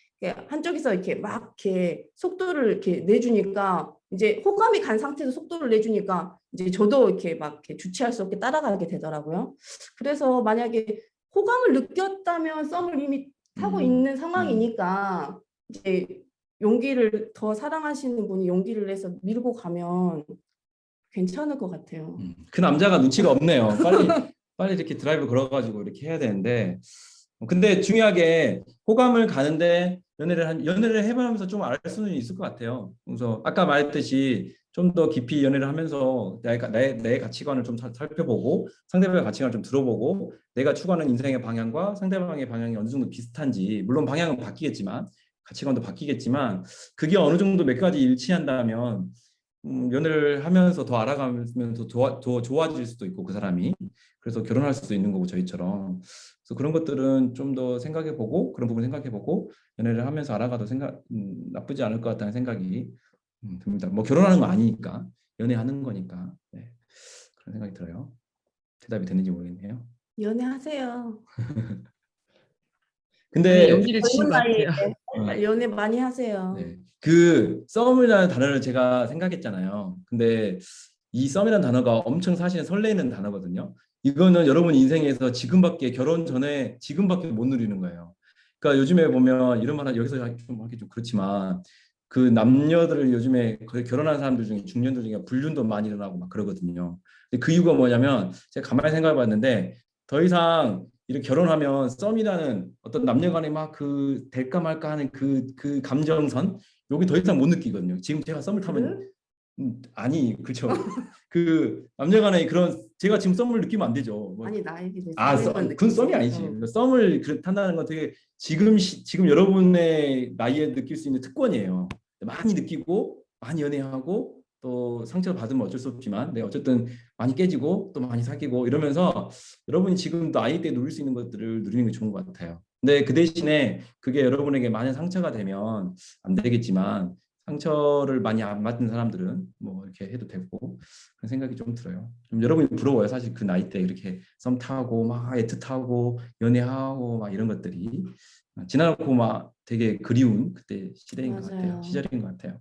한쪽에서 이렇게 막 이렇게 속도를 이렇게 내주니까 이제 호감이 간 상태에서 속도를 내주니까 이제 저도 이렇게 막 이렇게 주체할 수 없게 따라가게 되더라고요. 그래서 만약에 호감을 느꼈다면 썸을 이미 타고 있는 상황이니까 이제 용기를 더 사랑하시는 분이 용기를 내서 밀고 가면 괜찮을 것 같아요. 그 남자가 눈치가 없네요. 빨리 이렇게 드라이브 걸어가지고 이렇게 해야 되는데. 근데 중요하게 호감을 가는데 연애를 해보면서 좀 알 수는 있을 것 같아요. 그래서 아까 말했듯이 좀 더 깊이 연애를 하면서 내 가치관을 좀 살펴보고 상대방의 가치관을 좀 들어보고 내가 추구하는 인생의 방향과 상대방의 방향이 어느 정도 비슷한지, 물론 방향은 바뀌겠지만 가치관도 바뀌겠지만 그게 어느 정도 몇 가지 일치한다면 연애를 하면서 더 알아가면서 더 좋아질 수도 있고 그 사람이 그래서 결혼할 수도 있는 거고 저희처럼. 그래서 그런 것들은 좀 더 생각해보고 그런 부분 생각해보고 연애를 하면서 알아가도 나쁘지 않을 것 같다는 생각이 듭니다. 뭐 결혼하는 거 아니니까 연애하는 거니까. 네. 그런 생각이 들어요. 대답이 됐는지 모르겠네요. 연애하세요. 네, 근데 용기를 주신 젊은 것 같아요. 나이에 빨리 연애 많이 하세요. 네. 그 썸이라는 단어를 제가 생각했잖아요. 근데 이 썸이라는 단어가 엄청 사실은 설레이는 단어거든요. 이거는 여러분 인생에서 결혼 전에 지금밖에 못 누리는 거예요. 그러니까 요즘에 보면 이런 말 여기서 좀 하기 좀 그렇지만 그 남녀들을 요즘에 거의 결혼한 사람들 중에 중년들 중에 불륜도 많이 일어나고 막 그러거든요. 근데 그 이유가 뭐냐면 제가 가만히 생각해 봤는데 더 이상 이렇게 결혼하면 썸이라는 어떤 남녀 간에 막 그 될까 말까 하는 그 감정선 여기 더 이상 못 느끼거든요. 지금 제가 썸을 타면 아니 그렇죠. 그 남녀간의 그런 제가 지금 썸을 느끼면 안 되죠. 뭐, 아니 나에게 그건 썸이 아니지. 썸을 탄다는 건 되게 지금 여러분의 나이에 느낄 수 있는 특권이에요. 많이 느끼고 많이 연애하고 또 상처를 받으면 어쩔 수 없지만, 네 어쨌든 많이 깨지고 또 많이 사귀고 이러면서 여러분이 지금 나이 때 누릴 수 있는 것들을 누리는 게 좋은 것 같아요. 근데 그 대신에 그게 여러분에게 많은 상처가 되면 안 되겠지만 상처를 많이 안 받는 사람들은 뭐 이렇게 해도 되고 그런 생각이 좀 들어요. 좀 여러분이 부러워요. 사실 그 나이 때 이렇게 썸 타고 막 애틋하고 연애하고 막 이런 것들이 지나고 막 되게 그리운 그때 시대인 것 같아요. 맞아요. 시절인 것 같아요.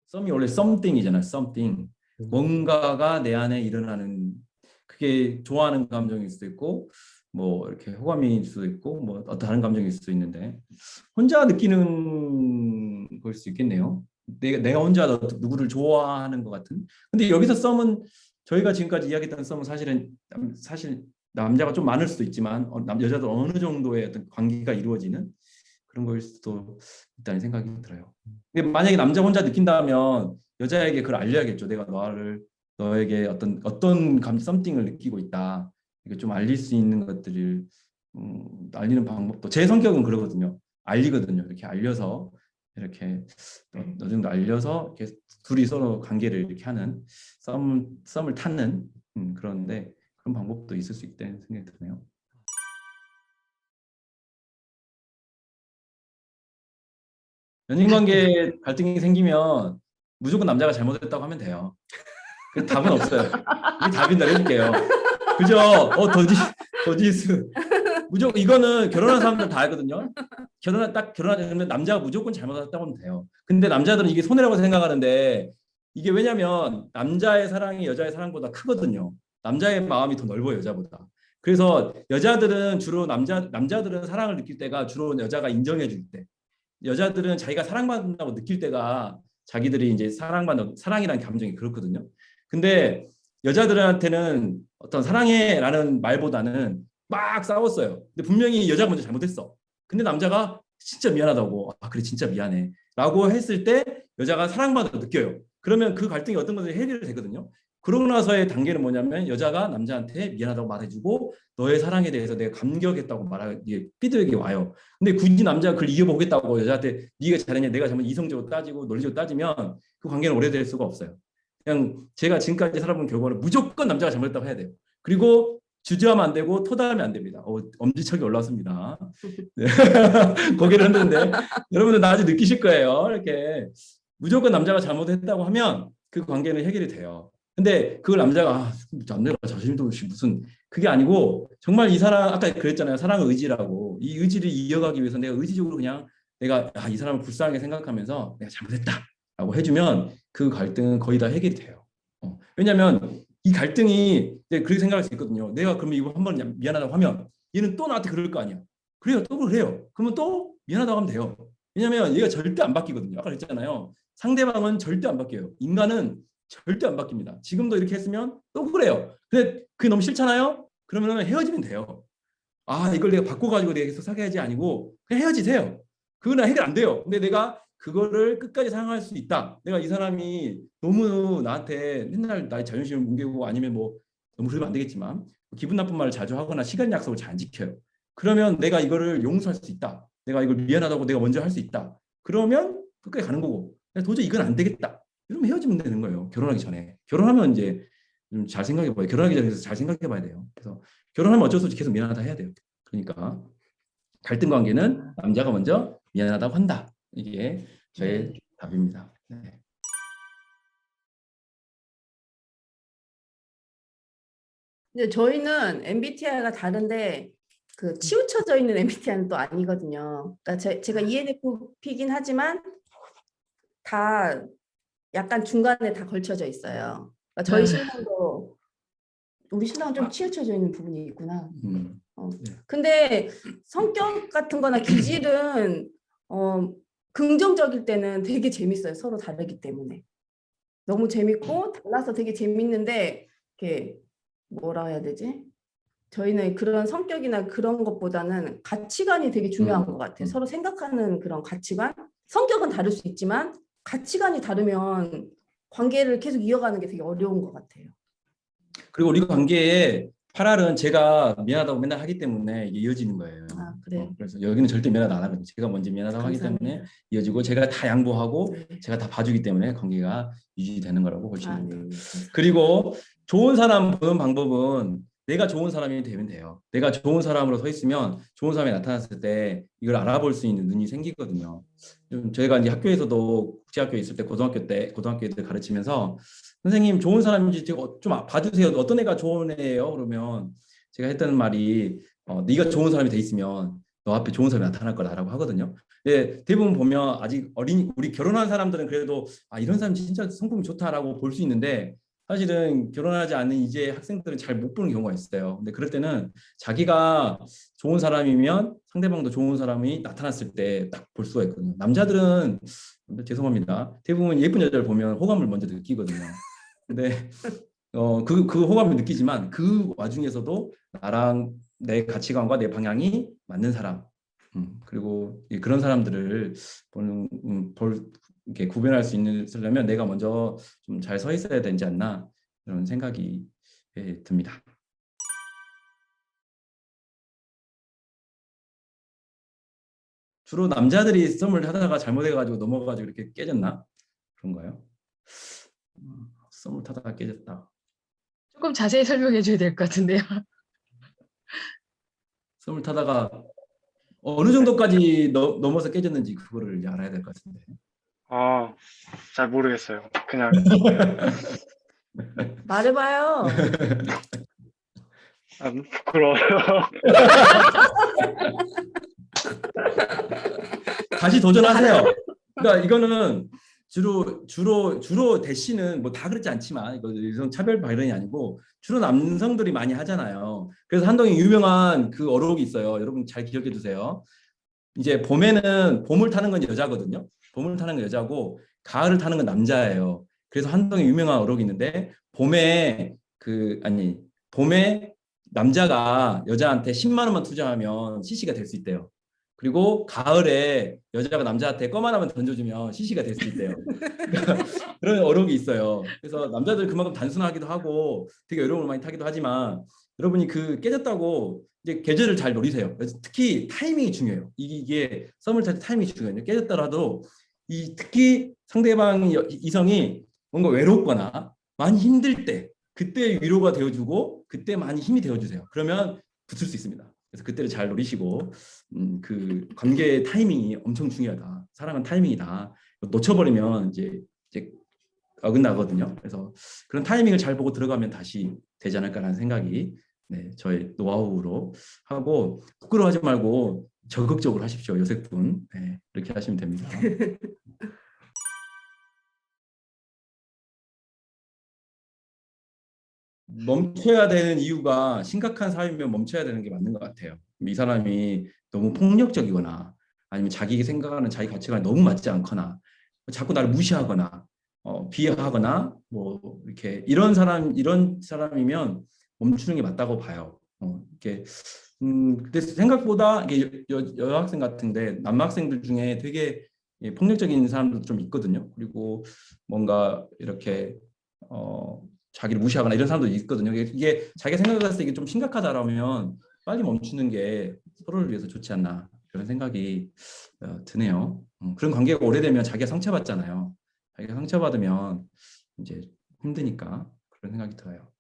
썸이 원래 something이잖아요. something. 뭔가가 내 안에 일어나는 그게 좋아하는 감정일 수도 있고 뭐 이렇게 호감일 수도 있고 뭐 어떤 다른 감정일 수도 있는데 혼자 느끼는 볼 수 있겠네요. 내가 혼자 누구를 좋아하는 것 같은. 근데 여기서 썸은 저희가 지금까지 이야기했던 썸은 사실 남자가 좀 많을 수도 있지만 여자도 어느 정도의 어떤 관계가 이루어지는 그런 거일 수도 있다는 생각이 들어요. 근데 만약에 남자 혼자 느낀다면 여자에게 그걸 알려야겠죠. 내가 너에게 어떤 썸띵을 느끼고 있다. 이게 좀 알릴 수 있는 것들을 알리는 방법도 제 성격은 그러거든요. 알리거든요. 이렇게 알려서 이렇게 어느 정도 알려서 이렇게 둘이 서로 관계를 이렇게 하는 썸을 타는 그런데 그런 방법도 있을 수 있다는 생각이 드네요. 연인관계 갈등이 생기면 무조건 남자가 잘못했다고 하면 돼요. 그 답은 없어요. 이게 답인다 해줄게요. 그죠? 더지스. 무조건 이거는 결혼한 사람들 다 알거든요. 결혼하면 남자가 무조건 잘못했다고 하면 돼요. 근데 남자들은 이게 손해라고 생각하는데 이게 왜냐면 남자의 사랑이 여자의 사랑보다 크거든요. 남자의 마음이 더 넓어요, 여자보다. 그래서 여자들은 주로 남자들은 사랑을 느낄 때가 주로 여자가 인정해 줄 때. 여자들은 자기가 사랑받는다고 느낄 때가 자기들이 이제 사랑이라는 감정이 그렇거든요. 근데 여자들한테는 어떤 사랑해라는 말보다는 막 싸웠어요. 근데 분명히 여자가 먼저 잘못했어. 근데 남자가 진짜 미안하다고, 아 그래 진짜 미안해 라고 했을 때 여자가 사랑받는다고 느껴요. 그러면 그 갈등이 어떤 것들이 해결이 되거든요. 그러고 나서의 단계는 뭐냐면 여자가 남자한테 미안하다고 말해주고 너의 사랑에 대해서 내가 감격했다고 피드백이 와요. 근데 굳이 남자가 그걸 이겨보겠다고 여자한테 네가 잘했냐 내가 잘못 이성적으로 따지고 논리적으로 따지면 그 관계는 오래될 수가 없어요. 그냥 제가 지금까지 살아본 결과는 무조건 남자가 잘못했다고 해야 돼요. 그리고 주저하면 안 되고 토달하면 안 됩니다. 엄지척이 올라왔습니다. 네. 고개를 흔드는데 여러분들 나중에 느끼실 거예요. 이렇게 무조건 남자가 잘못했다고 하면 그 관계는 해결이 돼요. 근데 그걸 남자가 자신도 없이 무슨 그게 아니고 정말 이 사람 아까 그랬잖아요. 사랑은 의지라고. 이 의지를 이어가기 위해서 내가 의지적으로 그냥 내가 이 사람을 불쌍하게 생각하면서 내가 잘못했다라고 해주면 그 갈등은 거의 다 해결이 돼요. 왜냐하면 이 갈등이 그렇게 생각할 수 있거든요. 내가 그러면 이거 한번 미안하다고 하면 얘는 또 나한테 그럴 거 아니야. 그래요. 또 그래요. 그러면 또 미안하다고 하면 돼요. 왜냐하면 얘가 절대 안 바뀌거든요. 아까 그랬잖아요. 상대방은 절대 안 바뀌어요. 인간은 절대 안 바뀝니다. 지금도 이렇게 했으면 또 그래요. 근데 그게 너무 싫잖아요. 그러면 헤어지면 돼요. 아 이걸 내가 바꿔가지고 내가 계속 사귀어야지 아니고 그냥 헤어지세요. 그거는 해결 안 돼요. 근데 내가 그거를 끝까지 사랑할 수 있다. 내가 이 사람이 너무 나한테 맨날 나의 자존심을 뭉개고 아니면 뭐 너무 그러면 안 되겠지만 기분 나쁜 말을 자주 하거나 시간 약속을 잘 안 지켜요. 그러면 내가 이거를 용서할 수 있다. 내가 이걸 미안하다고 내가 먼저 할 수 있다. 그러면 끝까지 가는 거고 도저히 이건 안 되겠다. 이러면 헤어지면 되는 거예요. 결혼하기 전에. 결혼하면 이제 좀 잘 생각해봐요. 결혼하기 전에 잘 생각해봐야 돼요. 그래서 결혼하면 어쩔 수 없이 계속 미안하다 해야 돼요. 그러니까 갈등 관계는 남자가 먼저 미안하다고 한다. 이게 저의 답입니다. 네. 근데 저희는 MBTI가 다른데 그 치우쳐져 있는 MBTI는 또 아니거든요. 그러니까 제가 ENFP긴 하지만 다 약간 중간에 다 걸쳐져 있어요. 그러니까 저희 신랑도 우리 신랑은 좀 치우쳐져 있는 부분이 있구나. 근데 성격 같은 거나 기질은 긍정적일 때는 되게 재밌어요. 서로 다르기 때문에. 너무 재밌고 달라서 되게 재밌는데 이렇게 뭐라 해야 되지? 저희는 그런 성격이나 그런 것보다는 가치관이 되게 중요한 것 같아요. 서로 생각하는 그런 가치관. 성격은 다를 수 있지만 가치관이 다르면 관계를 계속 이어가는 게 되게 어려운 것 같아요. 그리고 우리 관계에 파랄은 제가 미안하다고 맨날 하기 때문에 이게 이어지는 거예요. 아, 그래요? 그래서 여기는 절대 미안하다 안 하거든요. 제가 먼저 미안하다고 감사합니다. 하기 때문에 이어지고 제가 다 양보하고 네. 제가 다 봐주기 때문에 관계가 유지되는 거라고 보시면 됩니다. 네. 그리고 좋은 사람 보는 방법은 내가 좋은 사람이 되면 돼요. 내가 좋은 사람으로 서 있으면 좋은 사람이 나타났을 때 이걸 알아볼 수 있는 눈이 생기거든요. 저희가 이제 학교에서도 국제학교에 있을 때 고등학교 애들 가르치면서 선생님 좋은 사람인지 좀 봐주세요. 어떤 애가 좋은 애예요? 그러면 제가 했던 말이 네가 좋은 사람이 돼 있으면 너 앞에 좋은 사람이 나타날 거다라고 하거든요. 근데 대부분 보면 아직 우리 결혼한 사람들은 그래도 이런 사람 진짜 성품이 좋다라고 볼 수 있는데 사실은 결혼하지 않은 이제 학생들은 잘 못 보는 경우가 있어요. 근데 그럴 때는 자기가 좋은 사람이면 상대방도 좋은 사람이 나타났을 때 딱 볼 수가 있거든요. 남자들은 죄송합니다. 대부분 예쁜 여자를 보면 호감을 먼저 느끼거든요. 근데 그 호감을 느끼지만 그 와중에서도 나랑 내 가치관과 내 방향이 맞는 사람, 그리고 그런 사람들을 이렇게 구별할 수 있으려면 내가 먼저 좀 잘 서 있어야 되지 않나 그런 생각이 듭니다. 주로 남자들이 썸을 하다가 잘못해가지고 넘어가가지고 이렇게 깨졌나? 그런가요? 썸을 타다가 깨졌다. 조금 자세히 설명해 줘야 될 것 같은데요. 썸을 타다가 어느 정도까지 넘어서 깨졌는지 그거를 이제 알아야 될 것 같은데. 아, 잘 모르겠어요. 그냥 말해봐요. 부끄러워요. 다시 도전하세요. 그러니까 이거는 주로 대시는 뭐 다 그렇지 않지만 이거 여성 차별 발언이 아니고 주로 남성들이 많이 하잖아요. 그래서 한동희 유명한 그 어록이 있어요. 여러분 잘 기억해 두세요. 이제 봄에는 봄을 타는 건 여자거든요. 봄을 타는 건 여자고 가을을 타는 건 남자예요. 그래서 한동희 유명한 어록이 있는데 봄에 남자가 여자한테 10만 원만 투자하면 CC가 될 수 있대요. 그리고 가을에 여자가 남자한테 껌 하나만 던져주면 CC가 될 수 있대요. 그런 어록이 있어요. 그래서 남자들 그만큼 단순하기도 하고 되게 어려움을 많이 타기도 하지만 여러분이 그 깨졌다고 이제 계절을 잘 노리세요. 특히 타이밍이 중요해요. 이게 썸을 탈 때 타이밍이 중요해요. 깨졌더라도 특히 상대방 이성이 뭔가 외롭거나 많이 힘들 때 그때 위로가 되어주고 그때 많이 힘이 되어주세요. 그러면 붙을 수 있습니다. 그래서 그때를 잘 노리시고 그 관계의 타이밍이 엄청 중요하다. 사랑은 타이밍이다. 놓쳐버리면 이제 어긋나거든요. 그래서 그런 타이밍을 잘 보고 들어가면 다시 되지 않을까라는 생각이 저의 노하우로 하고 부끄러워하지 말고 적극적으로 하십시오. 요셉분. 네, 이렇게 하시면 됩니다. 멈춰야 되는 이유가 심각한 사유면 멈춰야 되는 게 맞는 것 같아요. 이 사람이 너무 폭력적이거나 아니면 자기 생각하는 자기 가치관이 너무 맞지 않거나 자꾸 나를 무시하거나 비하하거나 뭐 이렇게 이런 사람이면 멈추는 게 맞다고 봐요. 이렇게 근데 생각보다 이게 여학생 같은데 남학생들 중에 되게 폭력적인 사람들도 좀 있거든요. 그리고 뭔가 이렇게 자기를 무시하거나 이런 사람도 있거든요. 이게 자기가 생각했을 때 이게 좀 심각하다라면 빨리 멈추는 게 서로를 위해서 좋지 않나 그런 생각이 드네요. 그런 관계가 오래되면 자기가 상처받잖아요. 자기가 상처받으면 이제 힘드니까 그런 생각이 들어요.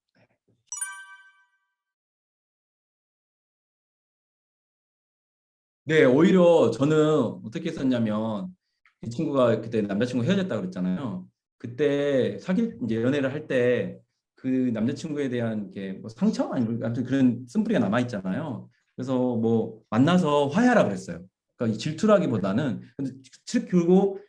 네, 오히려 저는 어떻게 했었냐면 이 친구가 그때 남자친구 헤어졌다고 그랬잖아요. 그때 이제 연애를 할 때 그 남자친구에 대한 뭐 상처 아니면 아무튼 그런 쓴뿌리가 남아 있잖아요. 그래서 뭐 만나서 화해하라 그랬어요. 그러니까 이 질투라기보다는 그리고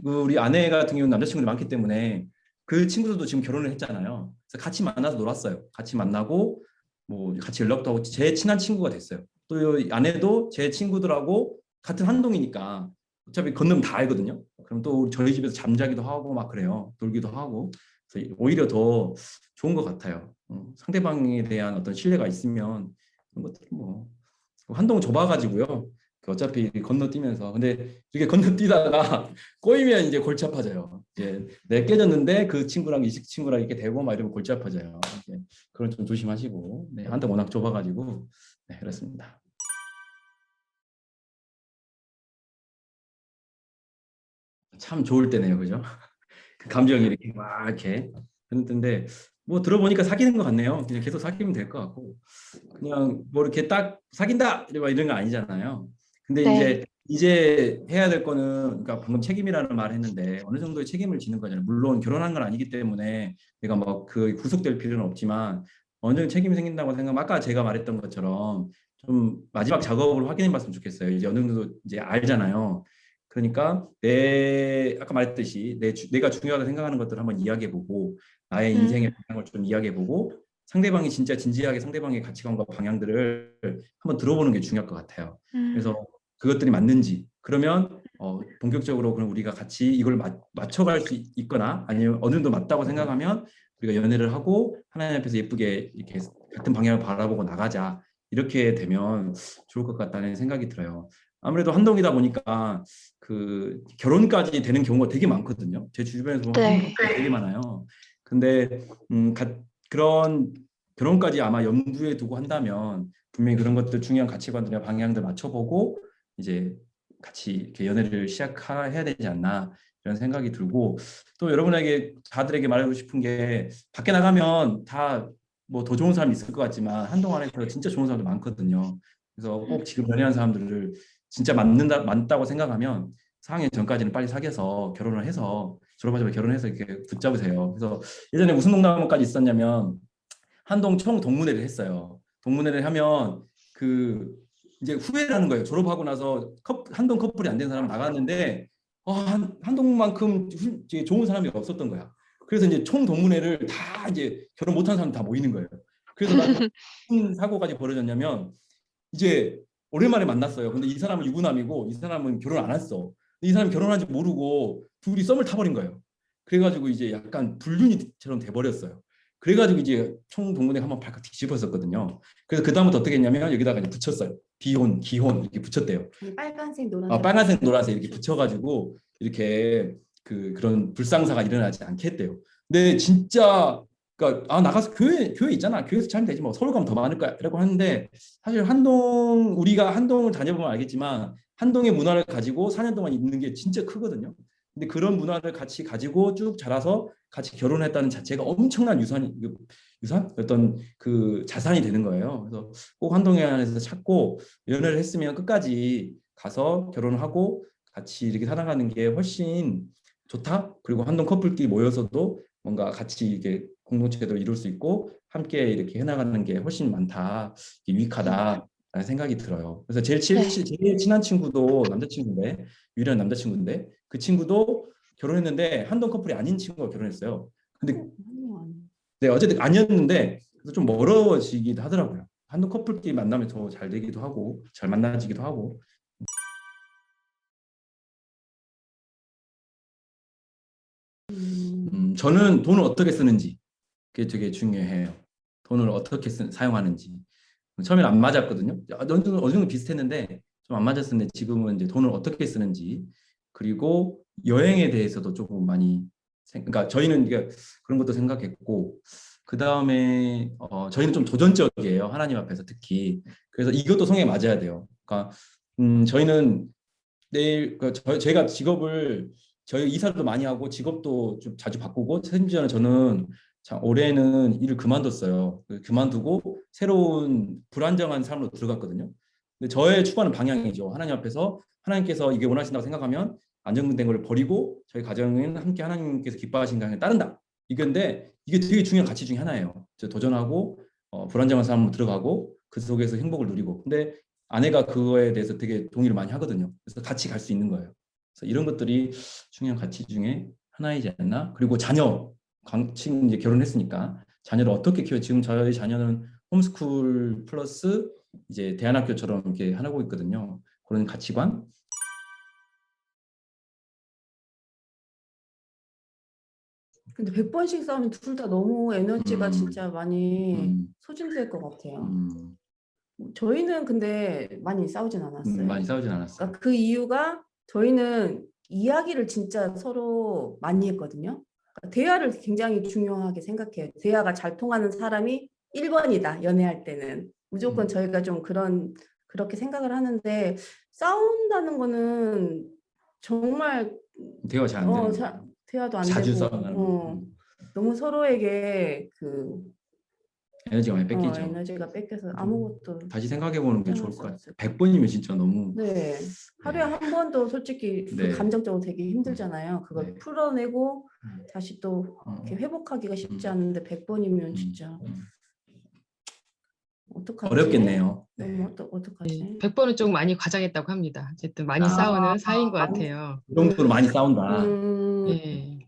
우리 아내 같은 경우는 남자친구들이 많기 때문에 그 친구들도 지금 결혼을 했잖아요. 그래서 같이 만나서 놀았어요. 같이 만나고 뭐 같이 연락도 하고 제 친한 친구가 됐어요. 또 아내도 제 친구들하고 같은 한동이니까 어차피 건너면 다 알거든요. 그럼 또 저희 집에서 잠자기도 하고 막 그래요. 놀기도 하고. 그래서 오히려 더 좋은 것 같아요. 상대방에 대한 어떤 신뢰가 있으면 그런 것들은 뭐 한동 좁아가지고요. 어차피 건너뛰면서 근데 이렇게 건너뛰다가 꼬이면 이제 골치 아파져요. 이제 내 깨졌는데 그 친구랑 이 친구랑 이렇게 되고 막 이러면 골치 아파져요. 그런 좀 조심하시고 한동 워낙 좁아가지고 그렇습니다. 참 좋을 때네요, 그죠? 그 감정이 이렇게 막 이렇게 근데 뭐 들어보니까 사귀는 것 같네요. 그냥 계속 사귀면 될 것 같고 그냥 뭐 이렇게 딱 사귄다 이런 거 아니잖아요. 근데 네. 이제 해야 될 거는 그러니까 방금 책임이라는 말을 했는데 어느 정도의 책임을 지는 거잖아요. 물론 결혼한 건 아니기 때문에 내가 뭐 그 구속될 필요는 없지만 어느 정도 책임이 생긴다고 생각하면 아까 제가 말했던 것처럼 좀 마지막 작업을 확인해 봤으면 좋겠어요. 이제 어느 정도 이제 알잖아요. 그러니까 아까 말했듯이 내가 중요하다 생각하는 것들을 한번 이야기해보고 나의 음. 인생의 방향을 좀 이야기해보고 상대방이 진짜 진지하게 상대방의 가치관과 방향들을 한번 들어보는 게 중요할 것 같아요. 그래서 그것들이 맞는지 그러면 본격적으로 그럼 우리가 같이 이걸 맞춰갈 수 있거나 아니면 어느 정도 맞다고 생각하면 우리가 연애를 하고 하나님 앞에서 예쁘게 이렇게 같은 방향을 바라보고 나가자 이렇게 되면 좋을 것 같다는 생각이 들어요. 아무래도 한동이다 보니까 그 결혼까지 되는 경우가 되게 많거든요. 제 주변에서 보면 한동 네. 커플이 되게 많아요. 근데 그런 결혼까지 아마 염두에 두고 한다면 분명히 그런 것들 중요한 가치관들이나 방향들 맞춰보고 이제 같이 이렇게 연애를 시작해야 되지 않나 이런 생각이 들고 또 여러분에게 다들에게 말하고 싶은 게 밖에 나가면 다 뭐 더 좋은 사람이 있을 것 같지만 한동 안에서 진짜 좋은 사람들 많거든요. 그래서 꼭 지금 연애하는 사람들을 진짜 맞다고 생각하면 4학년 전까지는 빨리 사귀어서 결혼을 해서 졸업하자마자 결혼해서 이렇게 붙잡으세요. 그래서 예전에 무슨 농담까지 있었냐면 한동 총 동문회를 했어요. 동문회를 하면 그 이제 후회를 하는 거예요. 졸업하고 나서 한동 커플이 안 된 사람 나갔는데 한동만큼 좋은 사람이 없었던 거야. 그래서 이제 총 동문회를 다 이제 결혼 못한 사람 다 모이는 거예요. 그래서 나중에 무슨 사고까지 벌어졌냐면 이제 오랜만에 만났어요. 근데 이 사람은 유부남이고 이 사람은 결혼 안 했어. 이 사람이 결혼한지 모르고 둘이 썸을 타버린 거예요. 그래가지고 이제 약간 불륜이처럼 돼버렸어요. 그래가지고 이제 총동문회 한번 발칵 뒤집었었거든요. 그래서 그 다음부터 어떻게 했냐면 여기다가 이제 붙였어요. 비혼, 기혼 이렇게 붙였대요. 빨간색, 노란색. 빨간색, 노란색 이렇게 붙여가지고 이렇게 그런 불상사가 일어나지 않게 했대요. 근데 진짜 그러니까 나가서 교회 있잖아. 교회에서 차면 되지 뭐. 서울 가면 더 많을 거야라고 하는데 사실 우리가 한동을 다녀보면 알겠지만 한동의 문화를 가지고 4년 동안 있는 게 진짜 크거든요. 근데 그런 문화를 같이 가지고 쭉 자라서 같이 결혼했다는 자체가 엄청난 유산 어떤 그 자산이 되는 거예요. 그래서 꼭 한동에 안에서 찾고 연애를 했으면 끝까지 가서 결혼을 하고 같이 이렇게 살아가는 게 훨씬 좋다. 그리고 한동 커플끼리 모여서도 뭔가 같이 이렇게 공동체도 이룰 수 있고 함께 이렇게 해나가는 게 훨씬 많다, 유익하다라는 생각이 들어요. 그래서 제일 친한 친구도 남자친구인데 유일한 남자친구인데 그 친구도 결혼했는데 한동 커플이 아닌 친구가 결혼했어요. 근데 네, 어쨌든 아니었는데 그래서 좀 멀어지기도 하더라고요. 한동 커플끼리 만나면 더 잘 되기도 하고 잘 만나지기도 하고. 저는 돈을 어떻게 쓰는지 그게 되게 중요해요. 돈을 어떻게 사용하는지. 처음에는 안 맞았거든요. 어느 정도 비슷했는데 좀 안 맞았었는데 지금은 이제 돈을 어떻게 쓰는지 그리고 여행에 대해서도 조금 많이 그러니까 저희는 이게 그런 것도 생각했고 그 다음에 저희는 좀 도전적이에요. 하나님 앞에서 특히. 그래서 이것도 성에 맞아야 돼요. 그러니까 저희는 제가 직업을 저희 이사도 많이 하고 직업도 좀 자주 바꾸고 심지어는 저는 올해는 일을 그만뒀어요. 그만두고 새로운 불안정한 삶으로 들어갔거든요. 근데 저의 추구하는 방향이죠. 하나님 앞에서 하나님께서 이게 원하신다고 생각하면 안정된 걸 버리고 저희 가정은 함께 하나님께서 기뻐하시는 방향에 따른다. 이건데 이게 되게 중요한 가치 중에 하나예요. 도전하고 불안정한 삶으로 들어가고 그 속에서 행복을 누리고. 근데 아내가 그거에 대해서 되게 동의를 많이 하거든요. 그래서 같이 갈 수 있는 거예요. 그래서 이런 것들이 중요한 가치 중에 하나이지 않나? 그리고 자녀, 지금 이제 결혼했으니까 자녀를 어떻게 키워? 지금 저희 자녀는 홈스쿨 플러스 이제 대안학교처럼 이렇게 하고 있거든요. 그런 가치관. 근데 100번씩 싸우면 둘 다 너무 에너지가 진짜 많이 음, 소진될 것 같아요. 음, 저희는 근데 많이 싸우진 않았어요. 많이 싸우진 않았어요. 그러니까 그 이유가 저희는 이야기를 진짜 서로 많이 했거든요. 그러니까 대화를 굉장히 중요하게 생각해요. 대화가 잘 통하는 사람이 1번이다. 연애할 때는. 무조건 저희가 좀 그렇게 생각을 하는데 싸운다는 거는 정말 대화 잘 안 되는 거예요. 대화도 안 자주 되고 싸우는 너무 서로에게 에너지가 많이 뺏기죠. 에너지가 뺏겨서 아무것도 다시 생각해 보는 게 좋을 생각할 것 수 같아요. 없을 100번이면 진짜 너무 네. 하루에 한 번도 솔직히 네. 감정적으로 되게 힘들잖아요. 그걸 네. 풀어내고 다시 또 이렇게 회복하기가 쉽지 않은데 100번이면 진짜 어떡하지? 어렵겠네요. 너무 어떡하지? 100번은 좀 많이 과장했다고 합니다. 어쨌든 많이 아, 싸우는 사이인 것 많이- 같아요. 그 정도로 많이 싸운다. 예.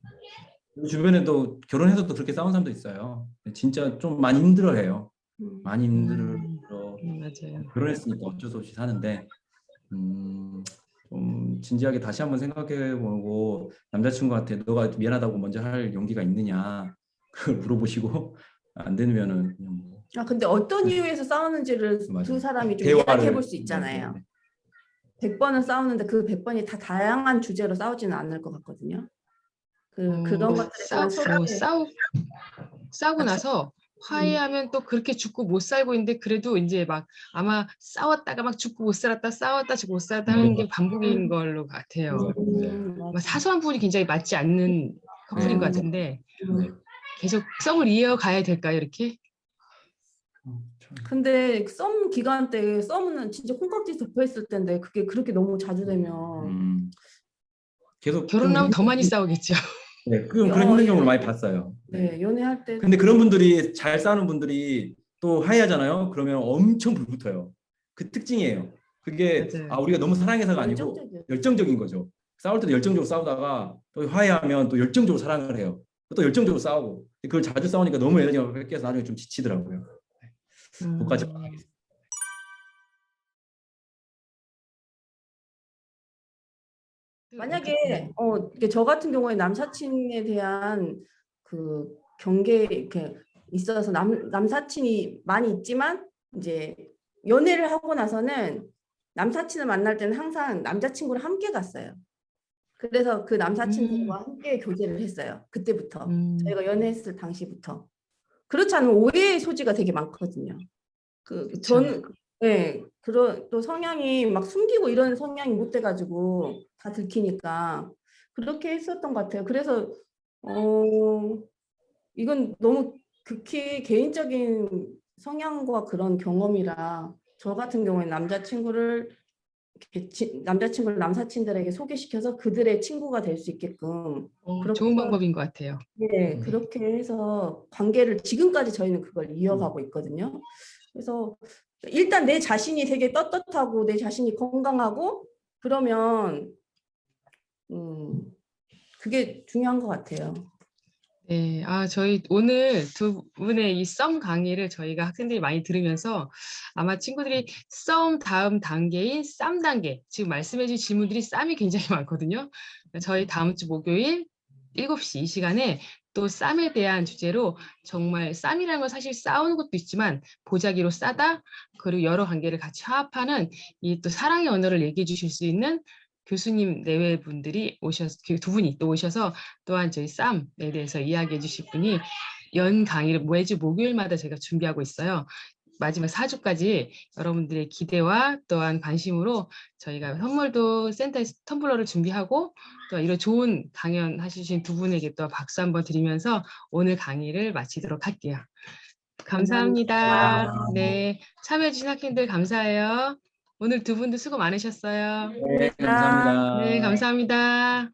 주변에도 결혼해서도 그렇게 싸운 사람도 있어요. 진짜 좀 많이 힘들어해요. 많이 힘들어. 맞아요. 결혼했으니까 어쩔 수 없이 사는데 좀 진지하게 다시 한번 생각해보고 남자친구한테 너가 미안하다고 먼저 할 용기가 있느냐 그걸 물어보시고 안 되면은 그냥 뭐 아, 근데 어떤 이유에서 싸우는지를 맞아요. 두 사람이 좀 대화를 이야기해 볼 수 있잖아요. 100번은 싸우는데 그 100번이 다 다양한 주제로 싸우지는 않을 것 같거든요. 그런 것들에 대한 소감을 싸우고 나서 화해하면 또 그렇게 죽고 못 살고 있는데 그래도 이제 막 아마 싸웠다가 막 죽고 못 살았다 싸웠다 죽고 못 살았다 하는 게 반복인 걸로 같아요. 막 사소한 부분이 굉장히 맞지 않는 커플인 것 같은데 계속 썸을 이어가야 될까요, 이렇게? 근데 썸 기간 때 썸은 진짜 콩깍지 덮여 있을 텐데 그게 그렇게 너무 자주 되면 계속 결혼하면 더 많이 싸우겠죠. 네, 그런 힘든 경우를 많이 봤어요. 네, 연애할 때 근데 그런 분들이 잘 싸우는 분들이 또 화해하잖아요. 그러면 엄청 불붙어요. 그 특징이에요. 그게 맞아요. 우리가 너무 사랑해서가 아니고 열정적이에요. 열정적인 거죠. 싸울 때도 열정적으로 싸우다가 또 화해하면 또 열정적으로 사랑을 해요. 또 열정적으로 싸우고 그걸 자주 싸우니까 너무 에너지가 뺏겨서 나중에 좀 지치더라고요. 그것까지 만약에 이게 저 같은 경우에 남사친에 대한 그 경계 이렇게 있어서 남사친이 많이 있지만 이제 연애를 하고 나서는 남사친을 만날 때는 항상 남자친구랑 함께 갔어요. 그래서 그 남사친과 함께 교제를 했어요. 그때부터 저희가 연애했을 당시부터. 그렇지 않으면 오해의 소지가 되게 많거든요. 저는 그런 또 성향이 막 숨기고 이런 성향이 못 돼가지고 다 들키니까 그렇게 했었던 것 같아요. 그래서 이건 너무 극히 개인적인 성향과 그런 경험이라 저 같은 경우에 남자친구를 남사친들에게 소개시켜서 그들의 친구가 될 수 있게끔 좋은 방법인 것 같아요. 네, 그렇게 해서 관계를 지금까지 저희는 그걸 이어가고 있거든요. 그래서 일단 내 자신이 되게 떳떳하고 내 자신이 건강하고 그러면 그게 중요한 것 같아요. 네, 저희 오늘 두 분의 이 썸 강의를 저희가 학생들이 많이 들으면서 아마 친구들이 썸 다음 단계인 쌈 단계, 지금 말씀해주신 질문들이 쌈이 굉장히 많거든요. 저희 다음 주 목요일 7시 이 시간에 또 쌈에 대한 주제로 정말 쌈이라는 건 사실 싸우는 것도 있지만 보자기로 싸다, 그리고 여러 관계를 같이 화합하는 이 또 사랑의 언어를 얘기해 주실 수 있는 교수님 내외 분들이 두 분이 또 오셔서 또한 저희 쌈에 대해서 이야기해 주실 분이 연 강의를 매주 목요일마다 제가 준비하고 있어요. 마지막 4주까지 여러분들의 기대와 또한 관심으로 저희가 선물도 센터에서 텀블러를 준비하고 또 이런 좋은 강연 하시신 두 분에게 또 박수 한번 드리면서 오늘 강의를 마치도록 할게요. 감사합니다. 네, 참여해 주신 학생들 감사해요. 오늘 두 분도 수고 많으셨어요. 네, 감사합니다. 네, 감사합니다.